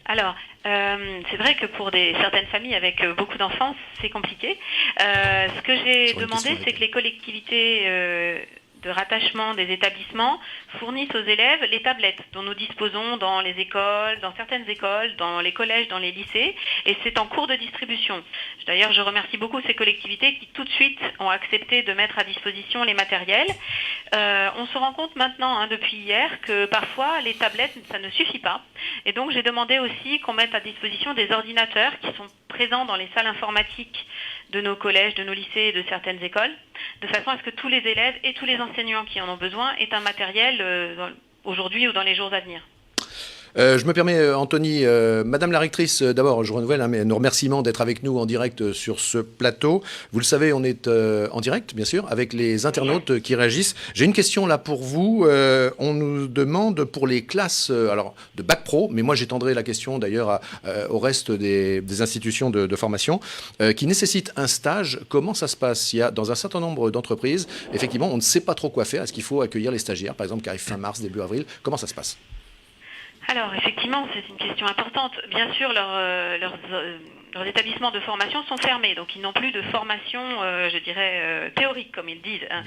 Alors, c'est vrai que pour certaines familles avec beaucoup d'enfants, c'est compliqué. Ce que j'ai demandé, c'est que les collectivités de rattachement des établissements fournissent aux élèves les tablettes dont nous disposons dans les écoles, dans certaines écoles, dans les collèges, dans les lycées, et c'est en cours de distribution. D'ailleurs, je remercie beaucoup ces collectivités qui tout de suite ont accepté de mettre à disposition les matériels. On se rend compte maintenant, depuis hier, que parfois les tablettes, ça ne suffit pas, et donc j'ai demandé aussi qu'on mette à disposition des ordinateurs qui sont présents dans les salles informatiques de nos collèges, de nos lycées et de certaines écoles, de façon à ce que tous les élèves et tous les enseignants qui en ont besoin aient un matériel aujourd'hui ou dans les jours à venir. Je me permets, Anthony, Madame la rectrice, d'abord, je renouvelle nos remerciements d'être avec nous en direct sur ce plateau. Vous le savez, on est en direct, bien sûr, avec les internautes qui réagissent. J'ai une question là pour vous. On nous demande pour les classes de Bac Pro, mais moi j'étendrai la question d'ailleurs au reste des institutions de formation, qui nécessitent un stage. Comment ça se passe? Il y a dans un certain nombre d'entreprises, effectivement, on ne sait pas trop quoi faire. Est-ce qu'il faut accueillir les stagiaires, par exemple, qui arrivent fin mars, début avril? Comment ça se passe? Alors, effectivement, c'est une question importante. Bien sûr, leurs leurs établissements de formation sont fermés, donc ils n'ont plus de formation, je dirais, théorique, comme ils disent, hein.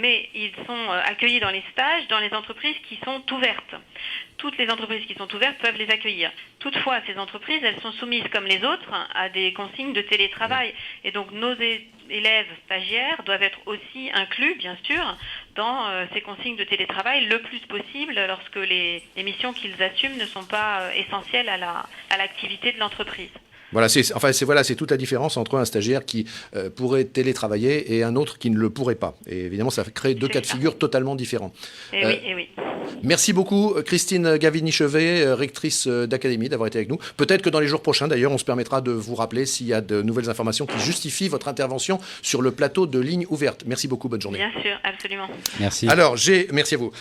Mais ils sont accueillis dans les stages, dans les entreprises qui sont ouvertes. Toutes les entreprises qui sont ouvertes peuvent les accueillir. Toutefois, ces entreprises, elles sont soumises, comme les autres, à des consignes de télétravail. Et donc, nos élèves stagiaires doivent être aussi inclus, bien sûr, dans ces consignes de télétravail le plus possible lorsque les missions qu'ils assument ne sont pas essentielles à l'activité de l'entreprise. Voilà, c'est toute la différence entre un stagiaire qui pourrait télétravailler et un autre qui ne le pourrait pas. Et évidemment, ça crée deux cas de figure totalement différents. Et oui. Merci beaucoup, Christine Gavini-Chevet, rectrice d'académie, d'avoir été avec nous. Peut-être que dans les jours prochains, d'ailleurs, on se permettra de vous rappeler s'il y a de nouvelles informations qui justifient votre intervention sur le plateau de Ligne Ouverte. Merci beaucoup, bonne journée. Bien sûr, absolument. Merci. Alors, merci à vous.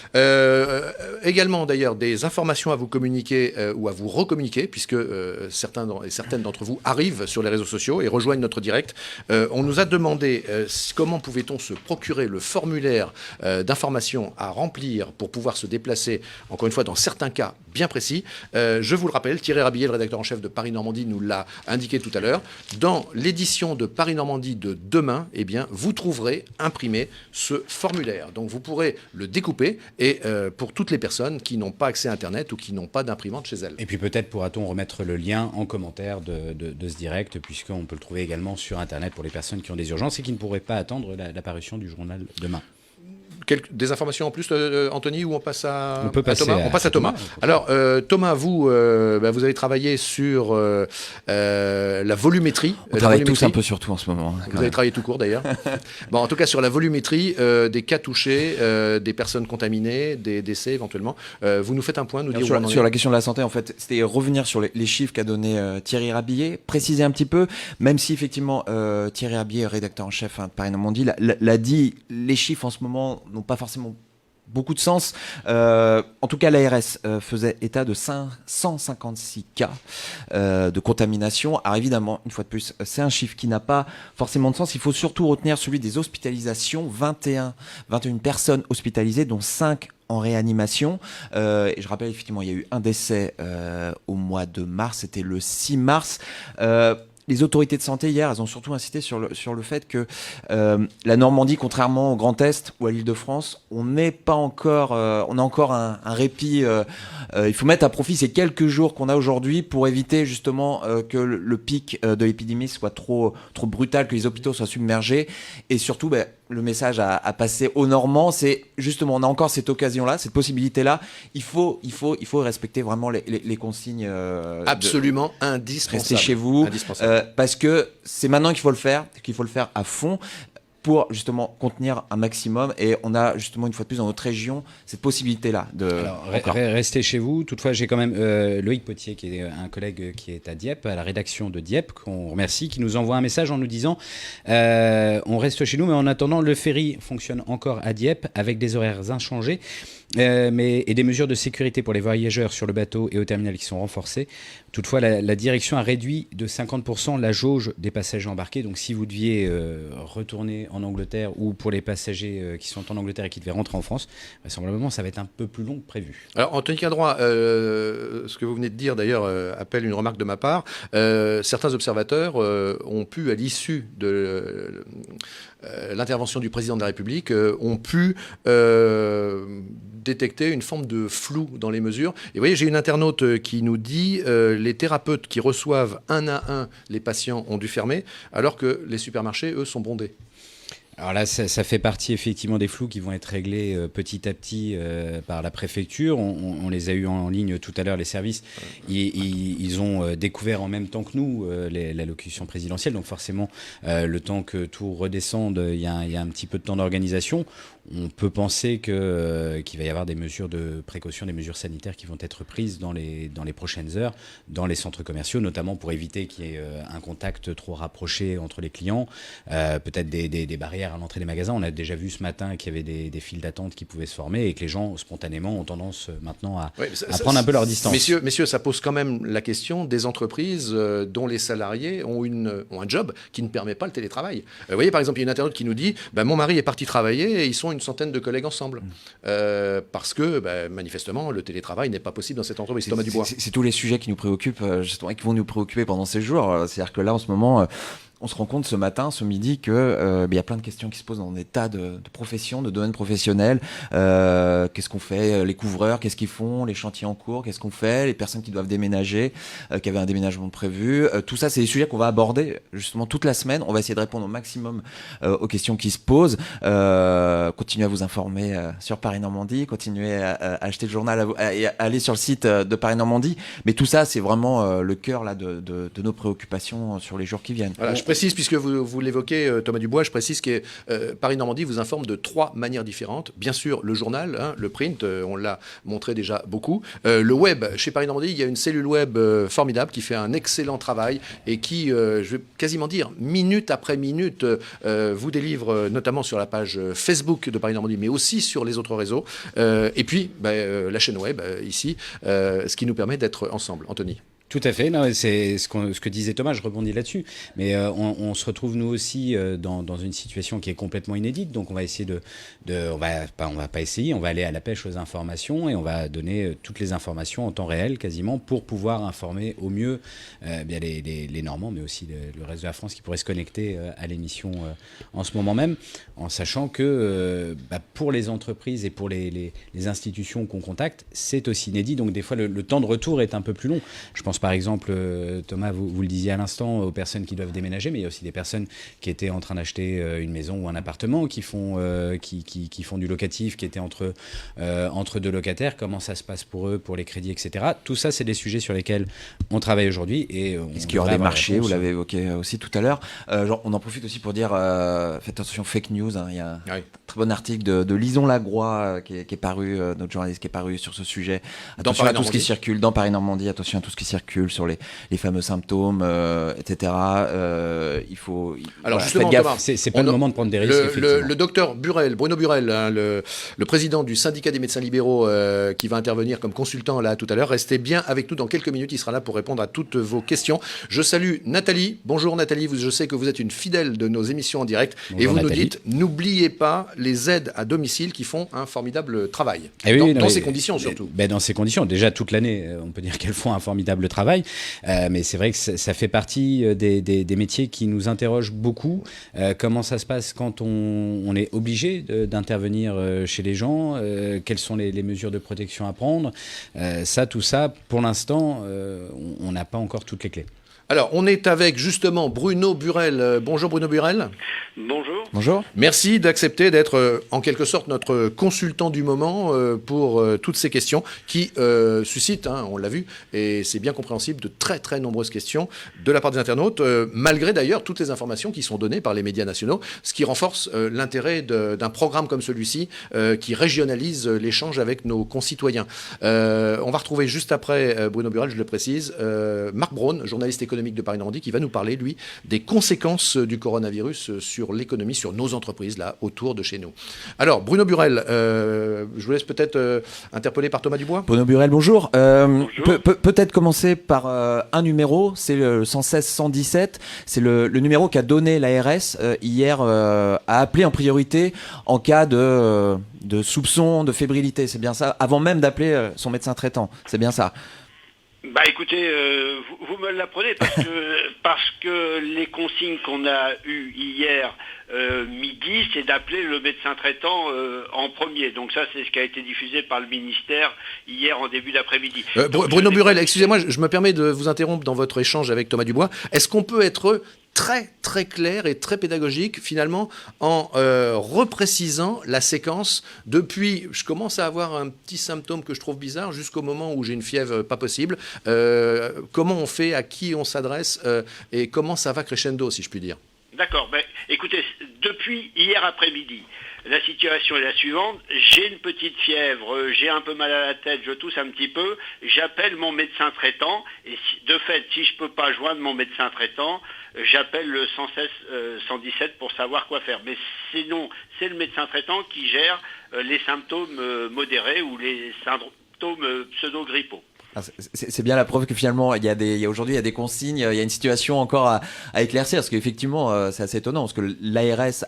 Également, d'ailleurs, des informations à vous communiquer ou à vous recommuniquer, puisque certains et certaines d'entre vous arrivent sur les réseaux sociaux et rejoignent notre direct. On nous a demandé comment pouvait-on se procurer le formulaire d'information à remplir pour pouvoir se déplacer, encore une fois, dans certains cas bien précis. Je vous le rappelle, Thierry Rabillet, le rédacteur en chef de Paris-Normandie, nous l'a indiqué tout à l'heure. Dans l'édition de Paris-Normandie de demain, eh bien, vous trouverez imprimé ce formulaire. Donc, vous pourrez le découper et pour toutes les personnes qui n'ont pas accès à Internet ou qui n'ont pas d'imprimante chez elles. Et puis peut-être pourra-t-on remettre le lien en commentaire de ce direct, puisqu'on peut le trouver également sur Internet pour les personnes qui ont des urgences et qui ne pourraient pas attendre la parution du journal demain. Des informations en plus, Anthony, ou on passe à, on peut passer Thomas. On passe à Thomas. Alors, Thomas, vous avez travaillé sur la volumétrie. On travaille tous un peu sur tout en ce moment. Vous avez travaillé tout court, d'ailleurs. Bon, en tout cas, sur la volumétrie des cas touchés, des personnes contaminées, des décès éventuellement. Vous nous faites un point, nous dire sur la question de la santé, en fait, c'était revenir sur les chiffres qu'a donné Thierry Rabillet, préciser un petit peu, même si effectivement Thierry Rabillet, rédacteur en chef de Paris-Normandie, l'a dit, les chiffres en ce moment n'ont pas forcément beaucoup de sens. En tout cas, l'ARS faisait état de 556 cas de contamination. Alors évidemment, une fois de plus, c'est un chiffre qui n'a pas forcément de sens. Il faut surtout retenir celui des hospitalisations. 21 personnes hospitalisées, dont 5 en réanimation. Et je rappelle, effectivement, il y a eu un décès au mois de mars. C'était le 6 mars. Les autorités de santé, hier, elles ont surtout insisté sur le fait que la Normandie, contrairement au Grand Est ou à l'Île-de-France, on a encore un répit. Il faut mettre à profit ces quelques jours qu'on a aujourd'hui pour éviter justement que le pic de l'épidémie soit trop brutal, que les hôpitaux soient submergés. Et surtout, le message à passer aux Normands, c'est justement, on a encore cette occasion-là, cette possibilité-là. Il faut respecter vraiment les consignes. Absolument indispensable. Restez chez vous. Parce que c'est maintenant qu'il faut le faire à fond pour justement contenir un maximum. Et on a justement une fois de plus dans notre région cette possibilité-là. Restez chez vous. Toutefois, j'ai quand même Loïc Potier, qui est un collègue qui est à Dieppe, à la rédaction de Dieppe, qu'on remercie, qui nous envoie un message en nous disant on reste chez nous, mais en attendant, le ferry fonctionne encore à Dieppe avec des horaires inchangés. Et des mesures de sécurité pour les voyageurs sur le bateau et au terminal qui sont renforcées. Toutefois, la direction a réduit de 50% la jauge des passagers embarqués. Donc, si vous deviez retourner en Angleterre, ou pour les passagers qui sont en Angleterre et qui devaient rentrer en France, vraisemblablement, ça va être un peu plus long que prévu. Alors, Anthony Cadroy, ce que vous venez de dire, d'ailleurs, appelle une remarque de ma part. Certains observateurs ont pu, à l'issue de l'intervention du président de la République, ont pu détecter une forme de flou dans les mesures. Et vous voyez, j'ai une internaute qui nous dit les thérapeutes qui reçoivent un à un les patients ont dû fermer, alors que les supermarchés, eux, sont bondés. Alors là, ça fait partie effectivement des flous qui vont être réglés petit à petit par la préfecture. On les a eu en ligne tout à l'heure, les services. Ils ont découvert en même temps que nous l'allocution présidentielle. Donc forcément, le temps que tout redescende, il y a un petit peu de temps d'organisation. On peut penser qu'il va y avoir des mesures de précaution, des mesures sanitaires qui vont être prises dans les prochaines heures, dans les centres commerciaux, notamment pour éviter qu'il y ait un contact trop rapproché entre les clients, peut-être des barrières caissières à l'entrée des magasins. On a déjà vu ce matin qu'il y avait des files d'attente qui pouvaient se former et que les gens, spontanément, ont tendance maintenant à prendre un peu leur distance. Messieurs, ça pose quand même la question des entreprises dont les salariés ont un job qui ne permet pas le télétravail. Vous voyez, par exemple, il y a une internaute qui nous dit mon mari est parti travailler et ils sont une centaine de collègues ensemble. Parce que, manifestement, le télétravail n'est pas possible dans cette entreprise. Thomas Dubois. C'est tous les sujets qui nous préoccupent, justement, et qui vont nous préoccuper pendant ces jours. C'est-à-dire que là, en ce moment, on se rend compte ce matin, ce midi, que y a plein de questions qui se posent dans des tas de professions, de domaines professionnels. Qu'est-ce qu'on fait? Les couvreurs, qu'est-ce qu'ils font? Les chantiers en cours, qu'est-ce qu'on fait? Les personnes qui doivent déménager, qui avaient un déménagement prévu. Tout ça, c'est des sujets qu'on va aborder justement toute la semaine. On va essayer de répondre au maximum aux questions qui se posent. Continuez à vous informer sur Paris Normandie, continuez à acheter le journal et à aller sur le site de Paris Normandie. Mais tout ça, c'est vraiment le cœur là de nos préoccupations sur les jours qui viennent. Voilà, je précise, puisque vous l'évoquez, Thomas Dubois, je précise que Paris Normandie vous informe de 3 manières différentes. Bien sûr, le journal, le print, on l'a montré déjà beaucoup. Le web, chez Paris Normandie, il y a une cellule web formidable qui fait un excellent travail et qui, je vais quasiment dire, minute après minute, vous délivre notamment sur la page Facebook de Paris Normandie, mais aussi sur les autres réseaux. Et puis, la chaîne web, ici, ce qui nous permet d'être ensemble. Anthony. Tout à fait, non, c'est ce que disait Thomas, je rebondis là-dessus. Mais on se retrouve nous aussi dans une situation qui est complètement inédite. Donc on va essayer on va pas essayer, on va aller à la pêche aux informations et on va donner toutes les informations en temps réel quasiment pour pouvoir informer au mieux les Normands, mais aussi le reste de la France qui pourrait se connecter à l'émission en ce moment même, en sachant que pour les entreprises et pour les institutions qu'on contacte, c'est aussi inédit. Donc des fois le temps de retour est un peu plus long. Je pense par exemple, Thomas, vous le disiez à l'instant, aux personnes qui doivent déménager, mais il y a aussi des personnes qui étaient en train d'acheter une maison ou un appartement, qui font du locatif, qui étaient entre 2 locataires. Comment ça se passe pour eux, pour les crédits, etc. Tout ça, c'est des sujets sur lesquels on travaille aujourd'hui. Est-ce qu'il y aura des marchés? Vous l'avez évoqué aussi tout à l'heure. On en profite aussi pour dire, faites attention, fake news. Il y a un très bon article de Lison Lagroix qui est paru, notre journaliste qui est paru sur ce sujet. Attention à tout ce qui circule dans Paris Normandie, attention à tout ce qui circule sur les fameux symptômes, etc. Il faut. Alors voilà, justement, Thomas, c'est pas le moment de prendre des risques. Le docteur Burel, Bruno Burel, le président du syndicat des médecins libéraux, qui va intervenir comme consultant là tout à l'heure, restez bien avec nous dans quelques minutes. Il sera là pour répondre à toutes vos questions. Je salue Nathalie. Bonjour Nathalie. Je sais que vous êtes une fidèle de nos émissions en direct. Bonjour, et vous Nathalie. Nous dites, n'oubliez pas les aides à domicile qui font un formidable travail. Dans ces conditions surtout. Dans ces conditions, déjà toute l'année, on peut dire qu'elles font un formidable travail. Mais c'est vrai que ça fait partie des métiers qui nous interrogent beaucoup. Comment ça se passe quand on est obligé d'intervenir chez les gens? Quelles sont les mesures de protection à prendre? Tout ça, pour l'instant, on n'a pas encore toutes les clés. Alors, on est avec justement Bruno Burel. Bonjour Bruno Burel. Bonjour. Bonjour. Merci d'accepter d'être en quelque sorte notre consultant du moment pour toutes ces questions qui suscitent, on l'a vu, et c'est bien compréhensible, de très très nombreuses questions de la part des internautes, malgré d'ailleurs toutes les informations qui sont données par les médias nationaux, ce qui renforce l'intérêt d'un programme comme celui-ci qui régionalise l'échange avec nos concitoyens. On va retrouver juste après Bruno Burel, je le précise, Marc Braun, journaliste économique de Paris Normandie, qui va nous parler, lui, des conséquences du coronavirus sur l'économie, sur nos entreprises, là, autour de chez nous. Alors, Bruno Burel, je vous laisse peut-être interpeller par Thomas Dubois. Bruno Burel, bonjour. Bonjour. Peut-être commencer par un numéro, c'est le 116-117, c'est le numéro qu'a donné l'ARS hier à appeler en priorité en cas de soupçon de fébrilité, c'est bien ça, avant même d'appeler son médecin traitant, c'est bien ça. Écoutez, vous me l'apprenez parce que les consignes qu'on a eues hier midi, c'est d'appeler le médecin traitant en premier. Donc ça, c'est ce qui a été diffusé par le ministère hier en début d'après-midi. Bruno Burel, excusez-moi, je me permets de vous interrompre dans votre échange avec Thomas Dubois. Est-ce qu'on peut être très très clair et très pédagogique finalement en reprécisant la séquence depuis je commence à avoir un petit symptôme que je trouve bizarre jusqu'au moment où j'ai une fièvre pas possible, comment on fait, à qui on s'adresse et comment ça va crescendo, si je puis dire. D'accord, écoutez, depuis hier après-midi, la situation est la suivante, j'ai une petite fièvre, j'ai un peu mal à la tête, je tousse un petit peu, j'appelle mon médecin traitant et de fait, si je ne peux pas joindre mon médecin traitant, j'appelle le 116 117 pour savoir quoi faire. Mais sinon, c'est le médecin traitant qui gère les symptômes modérés ou les symptômes pseudo-grippaux. C'est bien la preuve que finalement aujourd'hui il y a des consignes, il y a une situation encore à éclaircir, parce qu'effectivement c'est assez étonnant, parce que l'ARS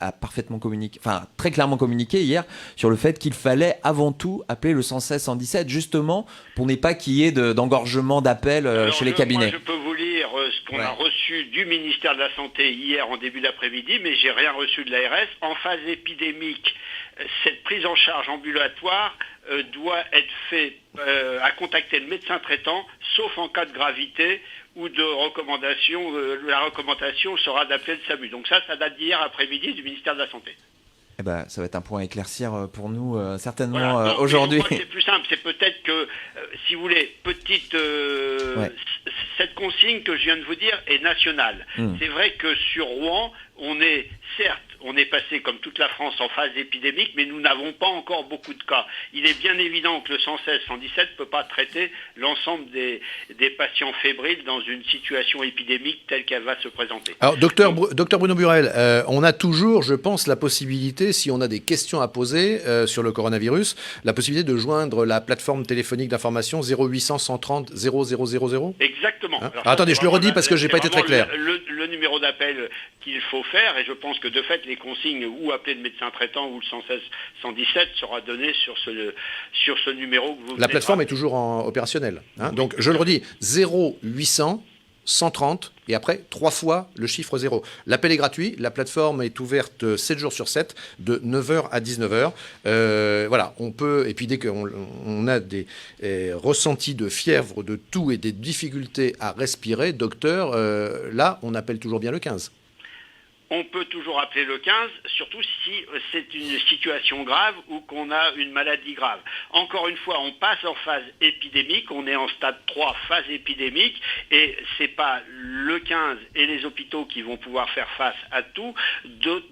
a parfaitement communiqué, enfin très clairement communiqué hier sur le fait qu'il fallait avant tout appeler le 116 117 justement pour ne pas qu'il y ait d'engorgement d'appels chez les cabinets. Moi je peux vous lire ce qu'on a reçu du ministère de la Santé hier en début d'après-midi, mais j'ai rien reçu de l'ARS. En phase épidémique, cette prise en charge ambulatoire doit être fait à contacter le médecin traitant, sauf en cas de gravité ou de recommandation. La recommandation sera d'appeler le SAMU. Donc ça date d'hier après-midi du ministère de la Santé. Eh ben, ça va être un point à éclaircir pour nous certainement Voilà. aujourd'hui. C'est plus simple, c'est peut-être que, si vous voulez, cette consigne que je viens de vous dire est nationale. C'est vrai que sur Rouen, on est passé comme toute la France en phase épidémique, mais nous n'avons pas encore beaucoup de cas. Il est bien évident que le 116 117 ne peut pas traiter l'ensemble des patients fébriles dans une situation épidémique telle qu'elle va se présenter. Alors, docteur Bruno Burel, on a toujours, je pense, la possibilité, si on a des questions à poser sur le coronavirus, la possibilité de joindre la plateforme téléphonique d'information 0800 130 0000. Exactement. Hein? Alors, attendez, je le redis parce que j'ai pas été très clair. Le numéro d'appel qu'il faut faire, et je pense que de fait les consignes ou appeler le médecin traitant ou le 116 117 sera donné sur ce numéro que vous venez. La plateforme est toujours opérationnelle. Hein? Oui. Donc je le redis, 0800 130 et après 3 fois le chiffre 0. L'appel est gratuit, la plateforme est ouverte 7 jours sur 7 de 9h à 19h. Voilà, on peut, et puis dès qu'on a des ressentis de fièvre, de toux et des difficultés à respirer, docteur, là on appelle toujours bien le 15. On peut toujours appeler le 15, surtout si c'est une situation grave ou qu'on a une maladie grave. Encore une fois, on passe en phase épidémique, on est en stade 3, phase épidémique, et c'est pas le 15 et les hôpitaux qui vont pouvoir faire face à tout,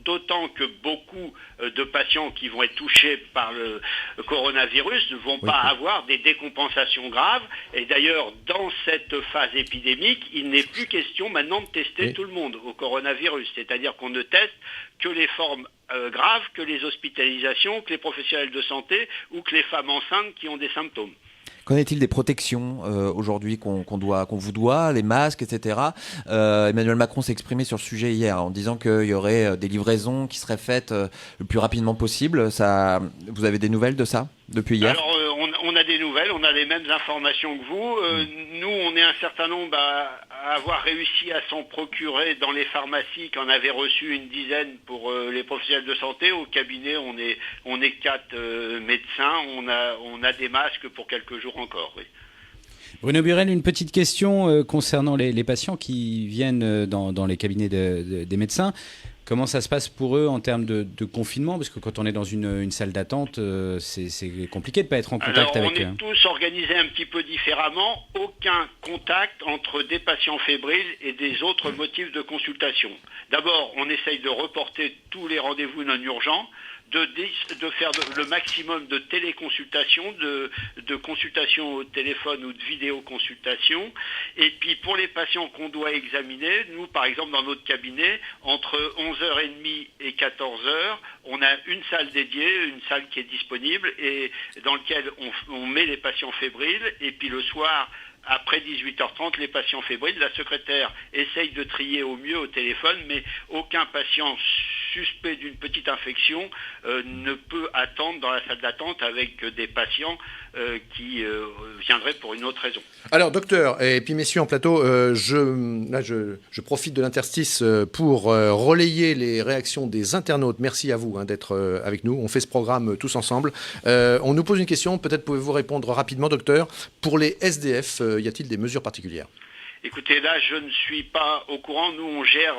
d'autant que beaucoup de patients qui vont être touchés par le coronavirus ne vont pas avoir des décompensations graves. Et d'ailleurs, dans cette phase épidémique, il n'est plus question maintenant de tester tout le monde au coronavirus. C'est-à-dire qu'on ne teste que les formes graves, que les hospitalisations, que les professionnels de santé ou que les femmes enceintes qui ont des symptômes. Qu'en est-il des protections aujourd'hui qu'on vous doit, les masques, etc. Emmanuel Macron s'est exprimé sur le sujet hier en disant qu'il y aurait des livraisons qui seraient faites le plus rapidement possible. Vous avez des nouvelles de ça depuis hier ? Alors, on a des nouvelles, on a les mêmes informations que vous. Nous, on est un certain nombre à avoir réussi à s'en procurer dans les pharmacies, qu'on avait reçu une dizaine pour les professionnels de santé. Au cabinet, on est 4 médecins. On a des masques pour quelques jours encore, oui. Bruno Burel, une petite question concernant les patients qui viennent dans les cabinets des médecins. Comment ça se passe pour eux en termes de confinement ? Parce que quand on est dans une salle d'attente, c'est compliqué de ne pas être en contact avec eux. On est tous organisés un petit peu différemment. Aucun contact entre des patients fébriles et des autres motifs de consultation. D'abord, on essaye de reporter tous les rendez-vous non urgents, de faire le maximum de téléconsultations, de consultations au téléphone ou de vidéoconsultations. Et puis pour les patients qu'on doit examiner, nous par exemple dans notre cabinet, entre 11h30 et 14h, on a une salle dédiée, une salle qui est disponible et dans laquelle on met les patients fébriles. Et puis le soir, après 18h30, les patients fébriles, la secrétaire essaye de trier au mieux au téléphone, mais aucun patient suspect d'une petite infection ne peut attendre dans la salle d'attente avec des patients qui viendraient pour une autre raison. Alors docteur, et puis messieurs en plateau, je profite de l'interstice pour relayer les réactions des internautes. Merci à vous d'être avec nous. On fait ce programme tous ensemble. On nous pose une question, peut-être pouvez-vous répondre rapidement docteur. Pour les SDF, y a-t-il des mesures particulières ? Écoutez, là, je ne suis pas au courant. Nous, on gère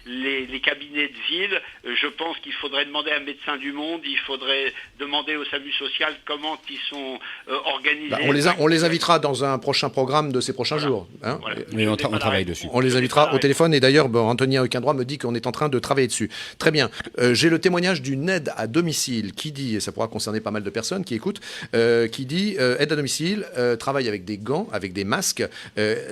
les cabinets de ville. Je pense qu'il faudrait demander à Médecins du Monde, il faudrait demander au SAMU social comment ils sont organisés. On les invitera dans un prochain programme de ces prochains jours. Hein. Voilà. Oui, on travaille dessus. On les invitera au téléphone et d'ailleurs, Anthony Aucun-Droit me dit qu'on est en train de travailler dessus. Très bien. J'ai le témoignage d'une aide à domicile qui dit, et ça pourra concerner pas mal de personnes qui écoutent, qui dit aide à domicile, travaille avec des gants, avec des masques,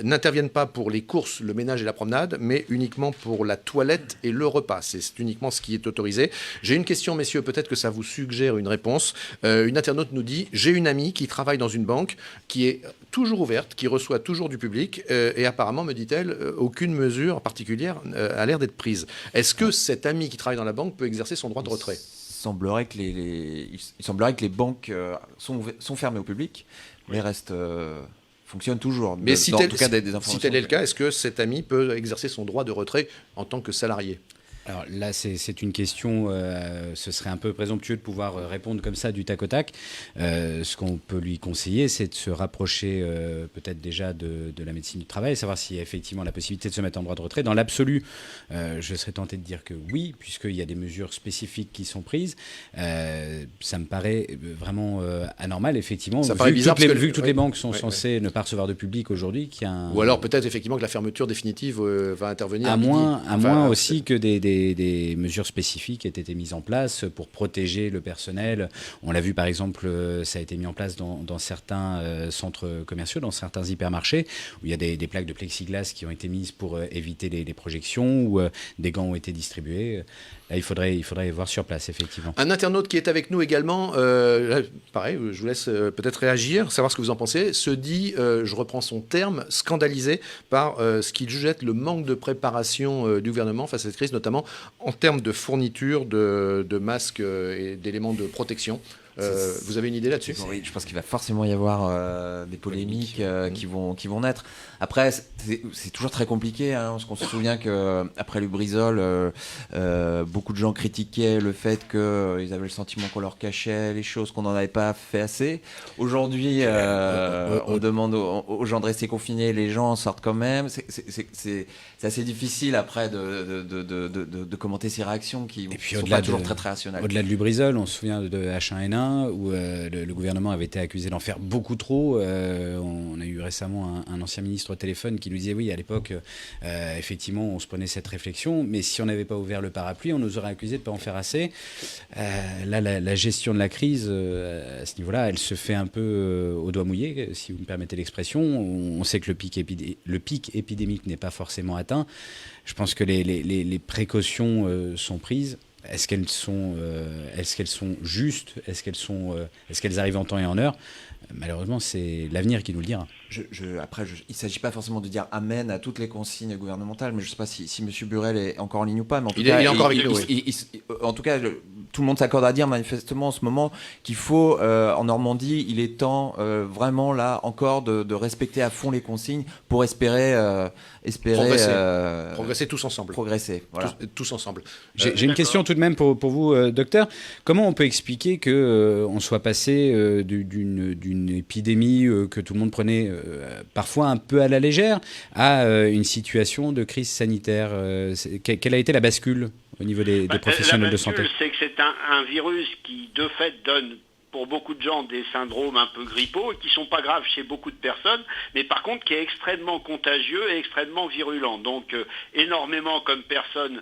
n'interviennent pas pour les courses, le ménage et la promenade, mais uniquement pour la toilette et le repas. C'est uniquement ce qui est autorisé. J'ai une question, messieurs, peut-être que ça vous suggère une réponse. Une internaute nous dit « J'ai une amie qui travaille dans une banque qui est toujours ouverte, qui reçoit toujours du public et apparemment, me dit-elle, aucune mesure particulière a l'air d'être prise. Est-ce que cette amie qui travaille dans la banque peut exercer son droit de retrait ?» Il semblerait que les banques sont fermées au public, mais fonctionnent toujours. Mais en tout cas, des informations. Si tel est le cas, est-ce que cet ami peut exercer son droit de retrait en tant que salarié ? Alors là, c'est une question, ce serait un peu présomptueux de pouvoir répondre comme ça du tac au tac. Ce qu'on peut lui conseiller, c'est de se rapprocher peut-être déjà de la médecine du travail, savoir s'il y a effectivement la possibilité de se mettre en droit de retrait. Dans l'absolu, je serais tenté de dire que oui, puisqu'il y a des mesures spécifiques qui sont prises. Ça me paraît vraiment anormal, effectivement. Ça paraît bizarre vu que toutes les banques sont censées ne pas recevoir de public aujourd'hui. Ou alors peut-être effectivement que la fermeture définitive va intervenir à moins aussi que des mesures spécifiques aient été mises en place pour protéger le personnel. On l'a vu par exemple, ça a été mis en place dans certains centres commerciaux, dans certains hypermarchés, où il y a des plaques de plexiglas qui ont été mises pour éviter les projections, ou des gants ont été distribués. Là, il faudrait voir sur place, effectivement. Un internaute qui est avec nous également, pareil, je vous laisse peut-être réagir, savoir ce que vous en pensez, se dit, je reprends son terme, scandalisé par ce qu'il juge être le manque de préparation du gouvernement face à cette crise, notamment en termes de fourniture de masques et d'éléments de protection. Vous avez une idée là-dessus ? Oui, je pense qu'il va forcément y avoir des polémiques qui vont naître. Après, c'est toujours très compliqué, parce qu'on se souvient qu'après Lubrizol, beaucoup de gens critiquaient le fait qu'ils avaient le sentiment qu'on leur cachait les choses, qu'on n'en avait pas fait assez. Aujourd'hui, on demande aux gens de rester confinés, les gens en sortent quand même. C'est assez difficile après de commenter ces réactions qui ne sont pas toujours très rationnelles. Au-delà de Lubrizol, on se souvient de H1N1, où le gouvernement avait été accusé d'en faire beaucoup trop. On a eu récemment un ancien ministre au téléphone qui nous disait oui, à l'époque, effectivement, on se prenait cette réflexion, mais si on n'avait pas ouvert le parapluie, on nous aurait accusé de ne pas en faire assez. Là, la gestion de la crise, à ce niveau-là, elle se fait un peu au doigt mouillé, si vous me permettez l'expression. On sait que le pic épidémique n'est pas forcément atteint. Je pense que les précautions sont prises. Est-ce qu'elles sont justes ? Est-ce qu'elles arrivent en temps et en heure ? Malheureusement, c'est l'avenir qui nous le dira. Après, il ne s'agit pas forcément de dire amen à toutes les consignes gouvernementales, mais je ne sais pas si M. Burel est encore en ligne ou pas. Mais en tout cas, il est encore avec nous. En tout cas, tout le monde s'accorde à dire manifestement en ce moment qu'il faut, en Normandie, il est temps vraiment là encore de respecter à fond les consignes pour espérer progresser tous ensemble. Voilà. Tous ensemble. J'ai une question tout de même pour vous, docteur. Comment on peut expliquer qu'on soit passé d'une épidémie que tout le monde prenait parfois un peu à la légère à une situation de crise sanitaire? Quelle a été la bascule au niveau des professionnels de santé? La bascule, c'est que c'est un virus qui, de fait, donne pour beaucoup de gens des syndromes un peu grippaux qui ne sont pas graves chez beaucoup de personnes, mais par contre qui est extrêmement contagieux et extrêmement virulent. Donc énormément comme personnes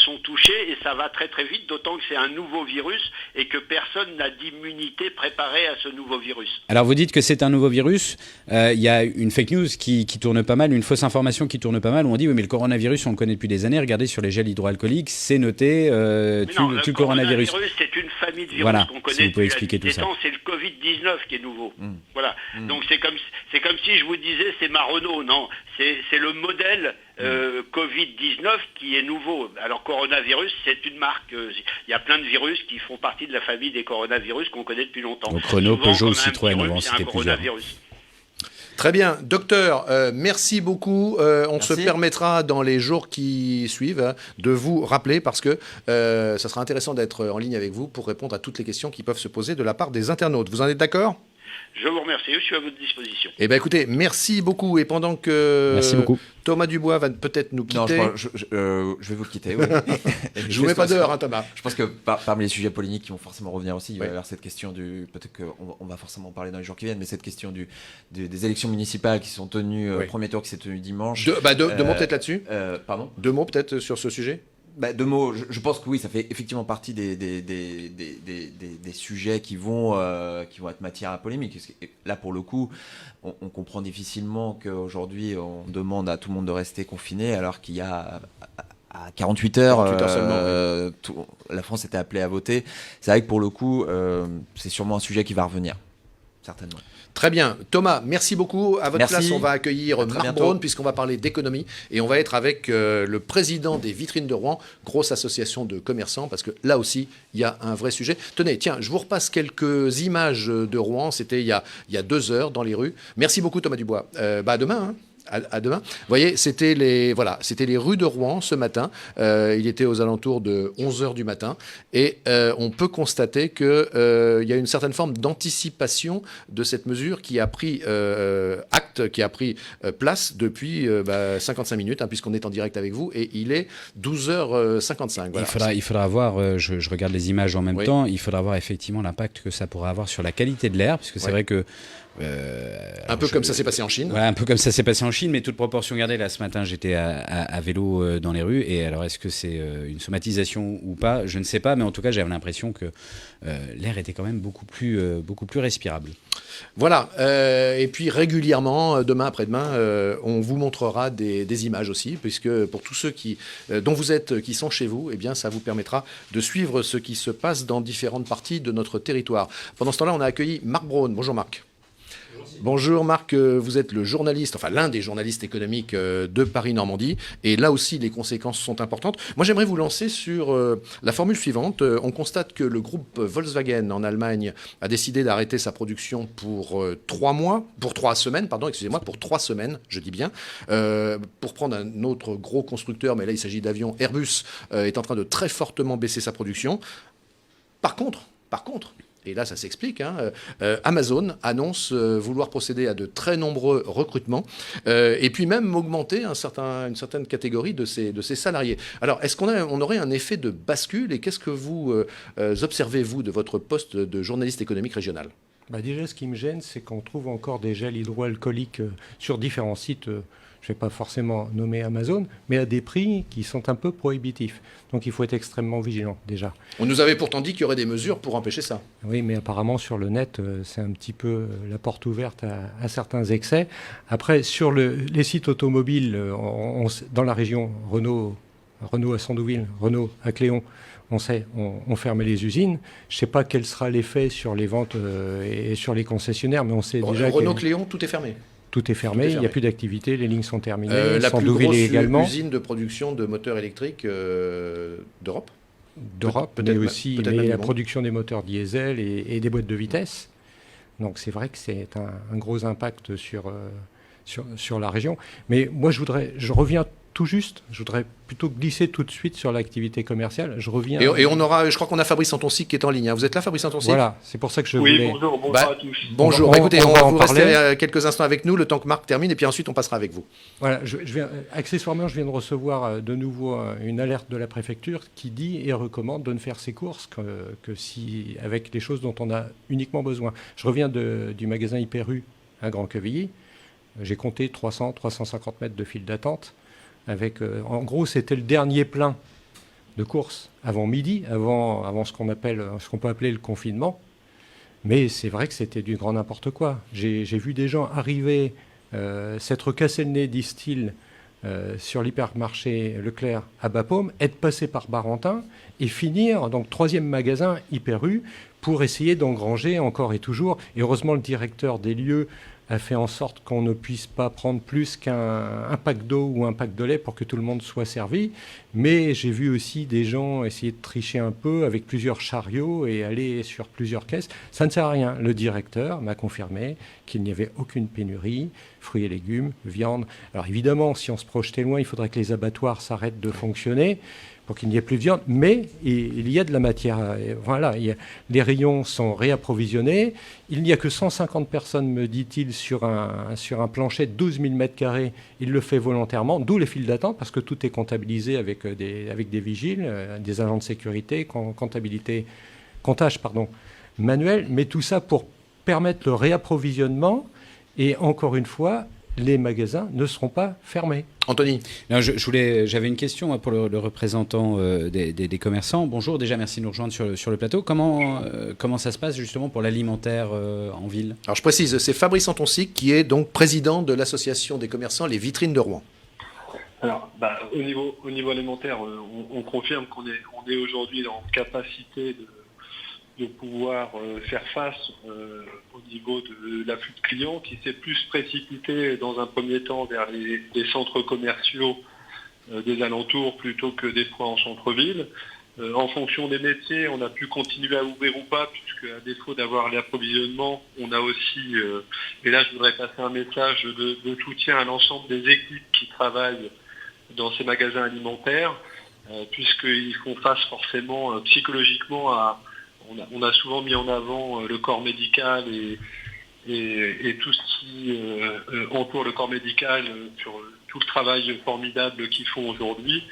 sont touchées et ça va très très vite, d'autant que c'est un nouveau virus et que personne n'a d'immunité préparée à ce nouveau virus. Alors vous dites que c'est un nouveau virus, il y a une fake news qui tourne pas mal, une fausse information qui tourne pas mal, où on dit oui mais le coronavirus on le connaît depuis des années, regardez sur les gels hydroalcooliques, c'est noté, le coronavirus c'est une famille de virus qu'on connaît si vous pouvez expliquer. C'est le Covid-19 qui est nouveau. Voilà. Donc c'est comme si je vous disais c'est ma Renault. Non, c'est le modèle Covid-19 qui est nouveau. Alors coronavirus, c'est une marque. Il y a plein de virus qui font partie de la famille des coronavirus qu'on connaît depuis longtemps. Donc Renault, Peugeot, Citroën, on va en citer plusieurs. Très bien. Docteur, merci beaucoup. On se permettra dans les jours qui suivent de vous rappeler parce que ça sera intéressant d'être en ligne avec vous pour répondre à toutes les questions qui peuvent se poser de la part des internautes. Vous en êtes d'accord ? Je vous remercie, je suis à votre disposition. Eh bien écoutez, merci beaucoup. Et pendant que Thomas Dubois va peut-être nous quitter... Non, je vais vous quitter. Oui. Je ne vous mets pas d'heure, Thomas. Je pense que parmi les sujets polémiques qui vont forcément revenir aussi, il va y avoir cette question peut-être qu'on va forcément en parler dans les jours qui viennent, mais cette question des élections municipales qui sont tenues, premier tour qui s'est tenu dimanche. Deux mots peut-être là-dessus. Pardon ? 2 mots peut-être sur ce sujet. 2 mots, je pense que oui, ça fait effectivement partie des des sujets qui vont être matière à polémique. Et là, pour le coup, on comprend difficilement qu'aujourd'hui, on demande à tout le monde de rester confiné, alors qu'il y a à 48 heures, 48 heures seulement, la France était appelée à voter. C'est vrai que pour le coup, c'est sûrement un sujet qui va revenir, certainement. Très bien. Thomas, merci beaucoup. À votre Merci. place, on va accueillir Marc bientôt. Braun, puisqu'on va parler d'économie. Et on va être avec le président des Vitrines de Rouen, grosse association de commerçants, parce que là aussi, il y a un vrai sujet. Tenez, tiens, je vous repasse quelques images de Rouen. C'était il y a 2 heures dans les rues. Merci beaucoup, Thomas Dubois. À demain, hein. À demain. Vous voyez, c'était les rues de Rouen ce matin. Il était aux alentours de 11h du matin. Et on peut constater qu'il y a une certaine forme d'anticipation de cette mesure qui a pris place depuis 55 minutes, hein, puisqu'on est en direct avec vous. Et il est 12h55. Voilà. Il faudra voir, je regarde les images en même temps, il faudra voir effectivement l'impact que ça pourrait avoir sur la qualité de l'air, puisque c'est vrai que un peu comme ça s'est passé en Chine. Ouais, un peu comme ça s'est passé en Chine, mais toute proportion gardée. Là, ce matin, j'étais à vélo dans les rues. Et alors, est-ce que c'est une somatisation ou pas? Je ne sais pas, mais en tout cas, j'avais l'impression que l'air était quand même beaucoup plus respirable. Voilà. Et puis, régulièrement, demain, après-demain, on vous montrera des images aussi, puisque pour tous ceux qui sont chez vous, eh bien, ça vous permettra de suivre ce qui se passe dans différentes parties de notre territoire. Pendant ce temps-là, on a accueilli Marc Braun. Bonjour, Marc. Bonjour Marc, vous êtes le journaliste, enfin l'un des journalistes économiques de Paris-Normandie, et là aussi les conséquences sont importantes. Moi j'aimerais vous lancer sur la formule suivante. On constate que le groupe Volkswagen en Allemagne a décidé d'arrêter sa production pour 3 semaines, je dis bien. Pour prendre un autre gros constructeur, mais là il s'agit d'avions, Airbus est en train de très fortement baisser sa production. Par contre, et là ça s'explique, Amazon annonce vouloir procéder à de très nombreux recrutements et puis même augmenter une certaine catégorie de ses salariés. Alors est-ce qu'on aurait un effet de bascule, et qu'est-ce que vous observez, vous, de votre poste de journaliste économique régional? Déjà, ce qui me gêne, c'est qu'on trouve encore des gels hydroalcooliques sur différents sites. Je ne vais pas forcément nommer Amazon, mais à des prix qui sont un peu prohibitifs. Donc il faut être extrêmement vigilant, déjà. On nous avait pourtant dit qu'il y aurait des mesures pour empêcher ça. Oui, mais apparemment, sur le net, c'est un petit peu la porte ouverte à certains excès. Après, sur les sites automobiles, dans la région, Renault à Sandouville, Renault à Cléon, on ferme les usines. Je ne sais pas quel sera l'effet sur les ventes et sur les concessionnaires, mais on sait déjà Renault Cléon, tout est fermé. Tout est fermé, il n'y a plus d'activité, les lignes sont terminées. La plus grosse usine de production de moteurs électriques d'Europe. Mais aussi la production des moteurs diesel et des boîtes de vitesse. Donc c'est vrai que c'est un gros impact sur la région. Mais moi je reviens tout juste, je voudrais plutôt glisser tout de suite sur l'activité commerciale. Je reviens. Et je crois qu'on a Fabrice Antonsic qui est en ligne. Vous êtes là, Fabrice Antonsic? Voilà, c'est pour ça que je voulais. Bonjour à tous. Bonjour. Écoutez, on va rester quelques instants avec nous, le temps que Marc termine, et puis ensuite on passera avec vous. Voilà, accessoirement, je viens de recevoir de nouveau une alerte de la préfecture qui dit et recommande de ne faire ses courses que si avec les choses dont on a uniquement besoin. Je reviens du magasin Hyper U à Grand-Quevilly. J'ai compté 300-350 mètres de file d'attente. En gros, c'était le dernier plein de courses avant midi, avant ce qu'on peut appeler le confinement. Mais c'est vrai que c'était du grand n'importe quoi. J'ai vu des gens arriver, s'être cassé le nez, disent-ils, sur l'hypermarché Leclerc à Bapaume, être passé par Barentin et finir, donc 3e magasin Hyper U, pour essayer d'engranger encore et toujours. Et heureusement, le directeur des lieux a fait en sorte qu'on ne puisse pas prendre plus qu'un pack d'eau ou un pack de lait pour que tout le monde soit servi. Mais j'ai vu aussi des gens essayer de tricher un peu avec plusieurs chariots et aller sur plusieurs caisses. Ça ne sert à rien. Le directeur m'a confirmé qu'il n'y avait aucune pénurie, fruits et légumes, viande. Alors évidemment, si on se projetait loin, il faudrait que les abattoirs s'arrêtent de fonctionner pour qu'il n'y ait plus de viande, mais il y a de la matière. Voilà, les rayons sont réapprovisionnés. Il n'y a que 150 personnes, me dit-il, sur un plancher de 12 000 m². Il le fait volontairement, d'où les files d'attente, parce que tout est comptabilisé avec des vigiles, des agents de sécurité, comptage manuel, mais tout ça pour permettre le réapprovisionnement et, encore une fois, les magasins ne seront pas fermés. Anthony. Non, j'avais une question pour le représentant des commerçants. Bonjour, déjà merci de nous rejoindre sur le plateau. Comment ça se passe justement pour l'alimentaire en ville? Alors je précise, c'est Fabrice Antoncic qui est donc président de l'association des commerçants Les Vitrines de Rouen. Alors, au niveau alimentaire, on confirme qu'on est aujourd'hui en capacité de pouvoir faire face au niveau de l'afflux de clients qui s'est plus précipité dans un premier temps vers les centres commerciaux des alentours plutôt que des fois en centre-ville. En fonction des métiers, on a pu continuer à ouvrir ou pas, puisque à défaut d'avoir l'approvisionnement, on a aussi, et là je voudrais passer un message de soutien à l'ensemble des équipes qui travaillent dans ces magasins alimentaires, puisqu'ils font face forcément psychologiquement à... On a souvent mis en avant le corps médical et tout ce qui entoure le corps médical sur tout le travail formidable qu'ils font aujourd'hui.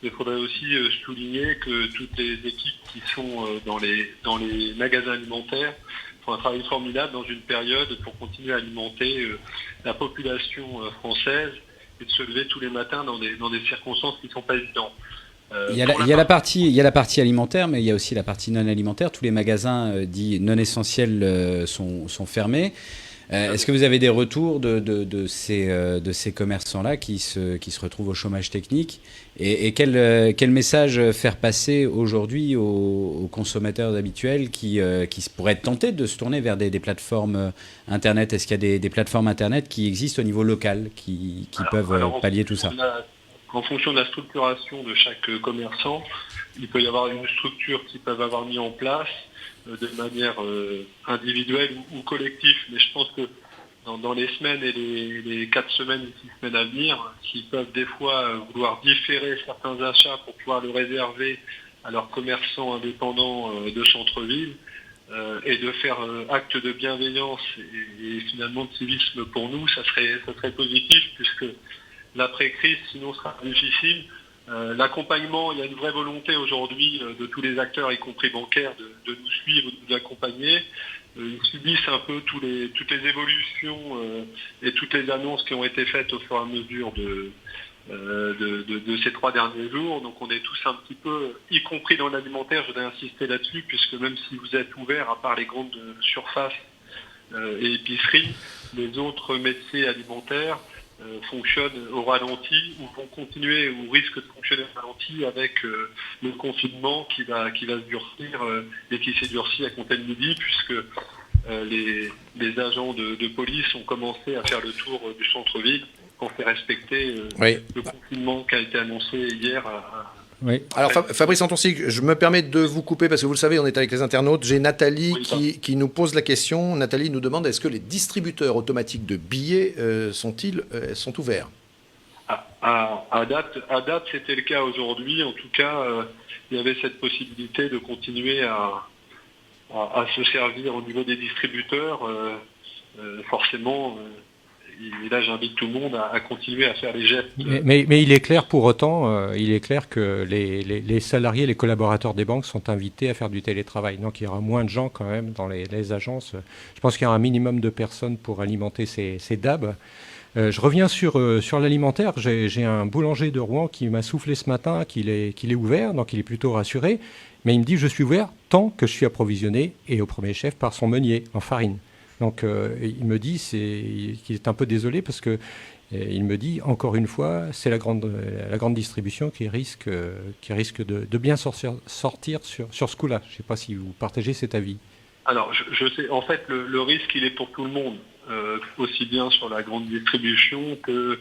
Il faudrait aussi souligner que toutes les équipes qui sont dans les magasins alimentaires font un travail formidable dans une période pour continuer à alimenter la population française et de se lever tous les matins dans des circonstances qui ne sont pas évidentes. Il y a la partie alimentaire, mais il y a aussi la partie non alimentaire. Tous les magasins dits non essentiels sont fermés. Est-ce que vous avez des retours de ces commerçants-là qui se retrouvent au chômage technique et quel message faire passer aujourd'hui aux consommateurs habituels qui pourraient être tentés de se tourner vers des plateformes Internet? Est-ce qu'il y a des plateformes Internet qui existent au niveau local qui peuvent pallier tout ça? En fonction de la structuration de chaque commerçant, il peut y avoir une structure qu'ils peuvent avoir mis en place de manière individuelle ou collective. Mais je pense que dans les semaines et les 4 semaines ou 6 semaines à venir, s'ils peuvent des fois vouloir différer certains achats pour pouvoir le réserver à leurs commerçants indépendants de centre-ville et de faire acte de bienveillance et finalement de civisme pour nous, ça serait positif puisque l'après-crise, sinon, sera difficile. L'accompagnement, il y a une vraie volonté aujourd'hui de tous les acteurs, y compris bancaires, de nous suivre, de nous accompagner. Ils subissent un peu toutes les évolutions et toutes les annonces qui ont été faites au fur et à mesure de ces 3 derniers jours. Donc on est tous un petit peu, y compris dans l'alimentaire, je voudrais insister là-dessus, puisque même si vous êtes ouverts, à part les grandes surfaces et épiceries, les autres métiers alimentaires fonctionnent au ralenti ou vont continuer ou risquent de fonctionner au ralenti avec le confinement qui va se durcir et qui s'est durci à compter de midi puisque les agents de police ont commencé à faire le tour du centre-ville pour faire respecter le confinement qui a été annoncé hier Oui. Alors Fabrice Antoncic, je me permets de vous couper parce que vous le savez, on est avec les internautes. J'ai Nathalie qui nous pose la question. Nathalie nous demande est-ce que les distributeurs automatiques de billets sont ouverts? À date, c'était le cas aujourd'hui. En tout cas, il y avait cette possibilité de continuer à se servir au niveau des distributeurs. Forcément. Et là, j'invite tout le monde à continuer à faire les gestes. Mais il est clair pour autant, il est clair que les salariés, les collaborateurs des banques sont invités à faire du télétravail. Donc il y aura moins de gens quand même dans les agences. Je pense qu'il y aura un minimum de personnes pour alimenter ces DAB. Je reviens sur l'alimentaire. J'ai un boulanger de Rouen qui m'a soufflé ce matin qu'il est ouvert, donc il est plutôt rassuré. Mais il me dit je suis ouvert tant que je suis approvisionné, et au premier chef, par son meunier en farine. Donc il me dit qu'il est un peu désolé parce que il me dit encore une fois c'est la grande distribution qui risque de bien sortir sur ce coup-là. Je ne sais pas si vous partagez cet avis. Alors je sais, en fait le risque il est pour tout le monde, aussi bien sur la grande distribution que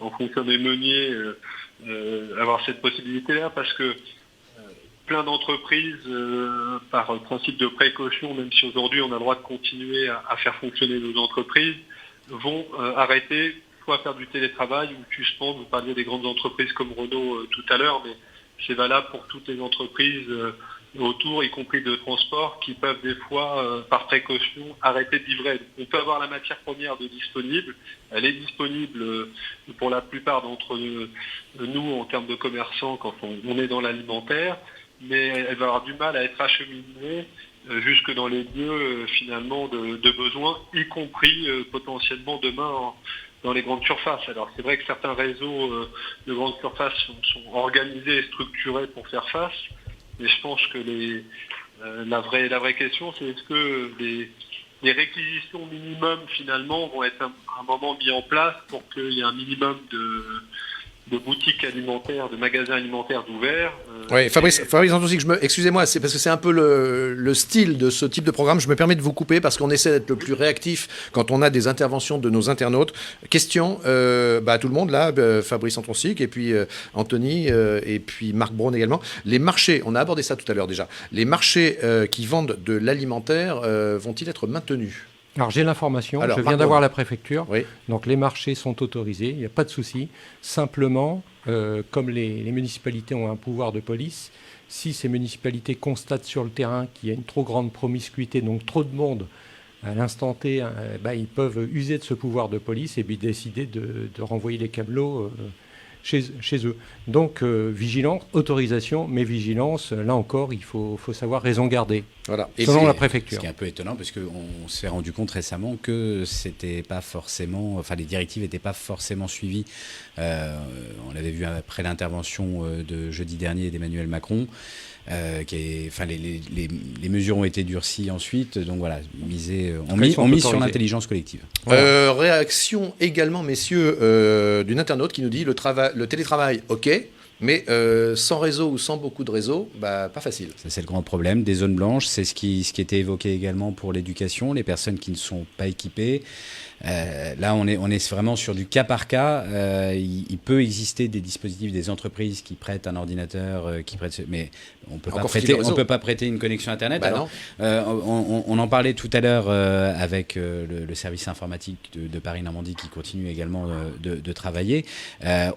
en fonction des meuniers, avoir cette possibilité-là parce que plein d'entreprises, par principe de précaution, même si aujourd'hui on a le droit de continuer à faire fonctionner nos entreprises, vont arrêter, soit faire du télétravail ou suspendre. Vous parliez des grandes entreprises comme Renault tout à l'heure, mais c'est valable pour toutes les entreprises autour, y compris de transport, qui peuvent des fois, par précaution, arrêter de livrer. On peut avoir la matière première disponible. Elle est disponible pour la plupart d'entre nous en termes de commerçants quand on est dans l'alimentaire. Mais elle va avoir du mal à être acheminée jusque dans les lieux finalement de besoin, y compris potentiellement demain dans les grandes surfaces. Alors c'est vrai que certains réseaux de grandes surfaces sont organisés et structurés pour faire face, mais je pense que la vraie question, c'est est-ce que les réquisitions minimum finalement vont être un moment mis en place pour qu'il y ait un minimum de boutiques alimentaires, de magasins alimentaires d'ouverts. Oui, Fabrice Antonsic, excusez-moi, c'est parce que c'est un peu le style de ce type de programme. Je me permets de vous couper parce qu'on essaie d'être le plus réactif quand on a des interventions de nos internautes. Question à tout le monde là, Fabrice Antonsic et puis Anthony et puis Marc Braun également. Les marchés, on a abordé ça tout à l'heure déjà. Les marchés qui vendent de l'alimentaire vont-ils être maintenus ? Alors j'ai l'information, je viens d'avoir la préfecture, oui. Donc les marchés sont autorisés, il n'y a pas de souci. Simplement, comme les municipalités ont un pouvoir de police, si ces municipalités constatent sur le terrain qu'il y a une trop grande promiscuité, donc trop de monde à l'instant T, ils peuvent user de ce pouvoir de police et puis décider de renvoyer les camelots chez eux. Donc vigilance, autorisation, mais vigilance, là encore, il faut savoir raison garder. Voilà. Et selon la préfecture. Ce qui est un peu étonnant, parce qu'on s'est rendu compte récemment que c'était pas forcément, les directives n'étaient pas forcément suivies. On l'avait vu après l'intervention de jeudi dernier d'Emmanuel Macron. Les mesures ont été durcies ensuite, donc voilà, on mise sur l'intelligence collective. Voilà. Réaction également, messieurs, d'une internaute qui nous dit le télétravail, ok, mais sans réseau ou sans beaucoup de réseau, pas facile. Ça, c'est le grand problème. Des zones blanches, c'est ce qui était évoqué également pour l'éducation, les personnes qui ne sont pas équipées. Là, on est vraiment sur du cas par cas. Il peut exister des dispositifs, des entreprises qui prêtent un ordinateur, mais on peut pas prêter une connexion Internet. On en parlait tout à l'heure avec le service informatique de Paris-Normandie qui continue également de travailler.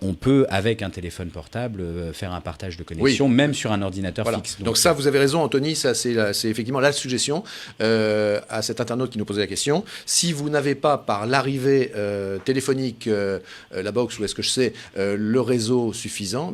On peut, avec un téléphone portable, faire un partage de connexion, même sur un ordinateur fixe. Donc ça, vous avez raison, Anthony, ça c'est effectivement la suggestion à cet internaute qui nous posait la question. Si vous n'avez pas par l'arrivée téléphonique, la box ou est-ce que je sais, le réseau suffisant,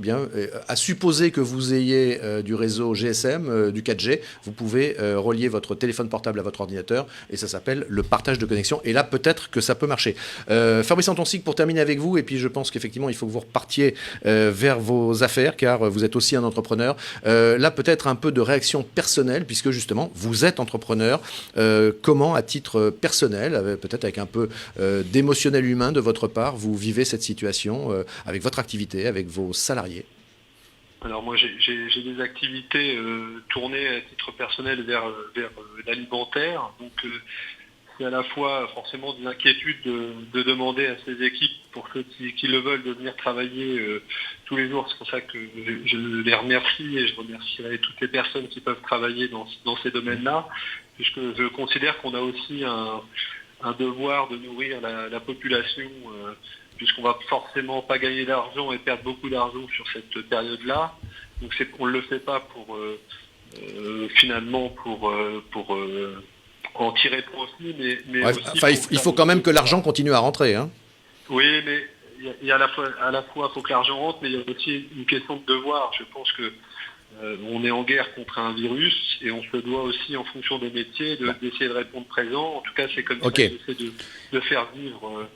à supposer que vous ayez du réseau GSM, du 4G, vous pouvez relier votre téléphone portable à votre ordinateur et ça s'appelle le partage de connexion. Et là, peut-être que ça peut marcher. Fabrice Antonsic, pour terminer avec vous, et puis je pense qu'effectivement, il faut que vous repartiez vers vos affaires, car vous êtes aussi un entrepreneur. Là, peut-être un peu de réaction personnelle, puisque justement, vous êtes entrepreneur. Comment, à titre personnel, peut-être avec un peu d'émotionnel humain de votre part, vous vivez cette situation avec votre activité, avec vos salariés? Alors moi j'ai des activités tournées à titre personnel vers l'alimentaire, donc c'est à la fois forcément des inquiétudes de demander à ces équipes, pour ceux qui le veulent, de venir travailler tous les jours. C'est pour ça que je les remercie et je remercierai toutes les personnes qui peuvent travailler dans ces domaines-là, puisque je considère qu'on a aussi un devoir de nourrir la population, puisqu'on va forcément pas gagner d'argent et perdre beaucoup d'argent sur cette période-là. Donc on ne le fait pas pour en tirer profit, mais aussi il faut quand même que l'argent continue à rentrer. Hein. Oui, mais il y a à la fois faut que l'argent rentre, mais il y a aussi une question de devoir. Je pense que on est en guerre contre un virus et on se doit aussi, en fonction des métiers, d'essayer de répondre présent. En tout cas, c'est comme ça que j'essaie de faire vivre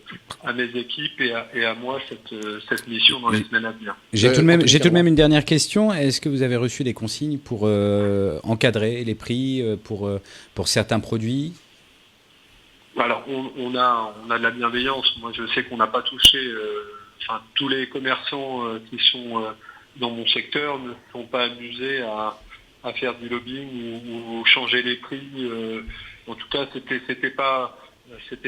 à mes équipes et à moi cette mission dans les semaines à venir. J'ai tout de même une dernière question. Est-ce que vous avez reçu des consignes pour encadrer les prix pour certains produits ? Alors, on a de la bienveillance. Moi, je sais qu'on n'a pas touché... tous les commerçants qui sont... dans mon secteur ne sont pas amusés à faire du lobbying ou changer les prix. En tout cas, c'était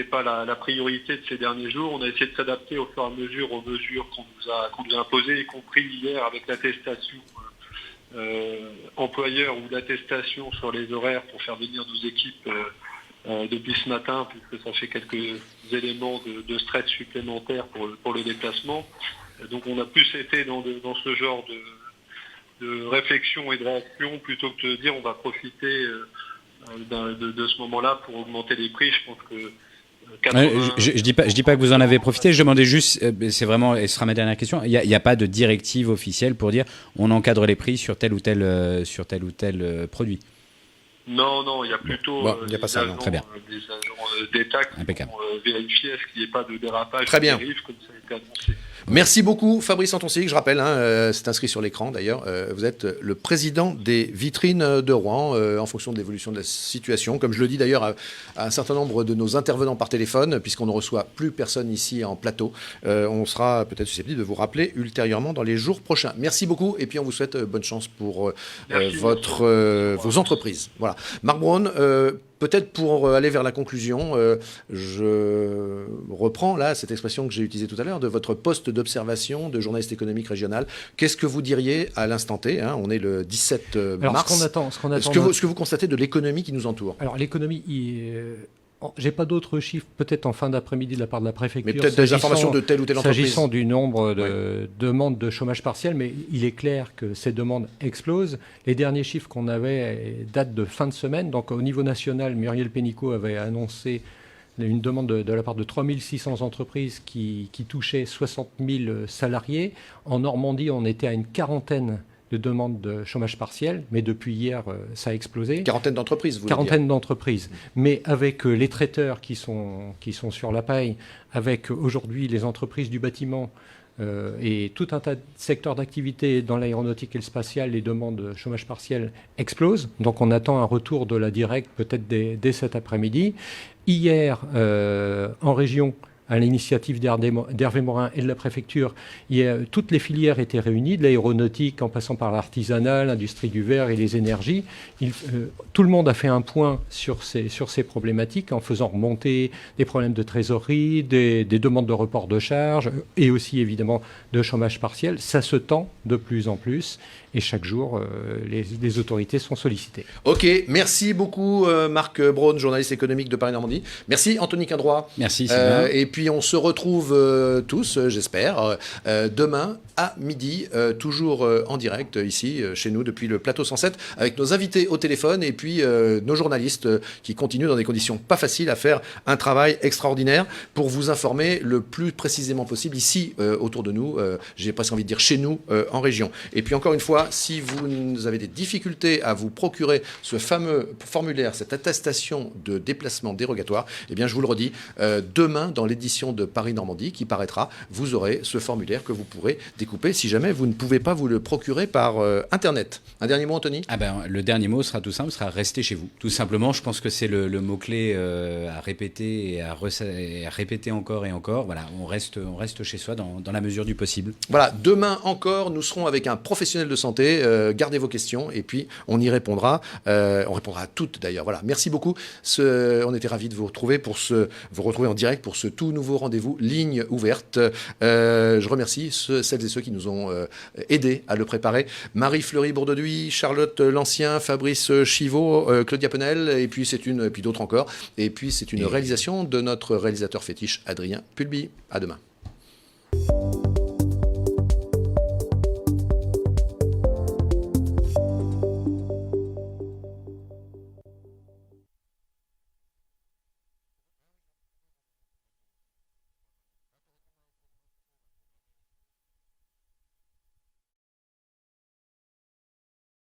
pas la priorité de ces derniers jours. On a essayé de s'adapter au fur et à mesure aux mesures qu'on nous a imposées, y compris hier avec l'attestation employeur ou l'attestation sur les horaires pour faire venir nos équipes depuis ce matin, puisque ça fait quelques éléments de stress supplémentaires pour le déplacement. Donc on a plus été dans ce genre de réflexion et de réaction plutôt que de dire on va profiter de ce moment-là pour augmenter les prix. Je pense que je dis pas que vous en avez profité. Je demandais juste, c'est vraiment, et ce sera ma dernière question. Il y a pas de directive officielle pour dire on encadre les prix sur tel ou tel produit. Non, il y a plutôt Bon, il y a pas ça, non. agents, Très bien. des agents d'État qui Impeccable. vont vérifier à ce qu'il n'y ait pas de dérapage Très bien. qui arrive, comme ça a été annoncé. Merci beaucoup, Fabrice Antoncic. Je rappelle, c'est inscrit sur l'écran d'ailleurs, vous êtes le président des vitrines de Rouen en fonction de l'évolution de la situation. Comme je le dis d'ailleurs à un certain nombre de nos intervenants par téléphone, puisqu'on ne reçoit plus personne ici en plateau, on sera peut-être susceptible de vous rappeler ultérieurement dans les jours prochains. Merci beaucoup et puis on vous souhaite bonne chance pour vos entreprises. Voilà. Marc Braun, peut-être pour aller vers la conclusion, je reprends là cette expression que j'ai utilisée tout à l'heure de votre poste d'observation de journaliste économique régional. Qu'est-ce que vous diriez à l'instant T, on est le 17 Alors, mars. ce qu'on attend Ce que vous constatez de l'économie qui nous entoure. Alors l'économie, j'ai pas d'autres chiffres, peut-être en fin d'après-midi de la part de la préfecture. Mais peut-être des informations de telle ou telle entreprise. S'agissant du nombre de demandes de chômage partiel, mais il est clair que ces demandes explosent. Les derniers chiffres qu'on avait datent de fin de semaine. Donc au niveau national, Muriel Pénicaud avait annoncé une demande de la part de 3600 entreprises qui touchaient 60 000 salariés. En Normandie, on était à une quarantaine de demandes de chômage partiel, mais depuis hier, ça a explosé. Quarantaine d'entreprises, vous voulez dire. Quarantaine d'entreprises. Mais avec les traiteurs qui sont sur la paille, avec aujourd'hui les entreprises du bâtiment et tout un tas de secteurs d'activité dans l'aéronautique et le spatial, les demandes de chômage partiel explosent. Donc on attend un retour de la directe peut-être dès cet après-midi. Hier, en région, à l'initiative d'Hervé Morin et de la préfecture, toutes les filières étaient réunies, de l'aéronautique en passant par l'artisanat, l'industrie du verre et les énergies. Tout le monde a fait un point sur ces problématiques en faisant remonter des problèmes de trésorerie, des demandes de report de charges et aussi évidemment de chômage partiel. Ça se tend de plus en plus et chaque jour, les autorités sont sollicitées. Ok, merci beaucoup Marc Braun, journaliste économique de Paris-Normandie. Merci Anthony Quindroy. Merci Sylvain. Et puis on se retrouve tous, j'espère, demain à midi, toujours en direct ici, chez nous, depuis le plateau 107, avec nos invités au téléphone et puis nos journalistes qui continuent dans des conditions pas faciles à faire un travail extraordinaire pour vous informer le plus précisément possible ici, autour de nous, j'ai presque envie de dire chez nous, en région. Et puis encore une fois, si vous avez des difficultés à vous procurer ce fameux formulaire, cette attestation de déplacement dérogatoire, eh bien je vous le redis, demain dans l'édition de Paris-Normandie qui paraîtra, vous aurez ce formulaire que vous pourrez découper si jamais vous ne pouvez pas vous le procurer par Internet. Un dernier mot, Anthony ? Le dernier mot sera tout simple, sera rester chez vous. Tout simplement, je pense que c'est le mot-clé à répéter et à répéter encore et encore. Voilà, on reste chez soi dans la mesure du possible. Voilà, demain encore, nous serons avec un professionnel de santé. Gardez vos questions et puis on y répondra. On répondra à toutes d'ailleurs. Voilà, merci beaucoup. On était ravis de vous retrouver en direct pour ce tout nouveau rendez-vous Ligne ouverte. Je remercie celles et ceux qui nous ont aidés à le préparer. Marie-Fleury Bourdeduy, Charlotte Lancien, Fabrice Chivot, Claudia Penel, et puis puis d'autres encore. Et puis c'est une réalisation de notre réalisateur fétiche Adrien Pulby. À demain.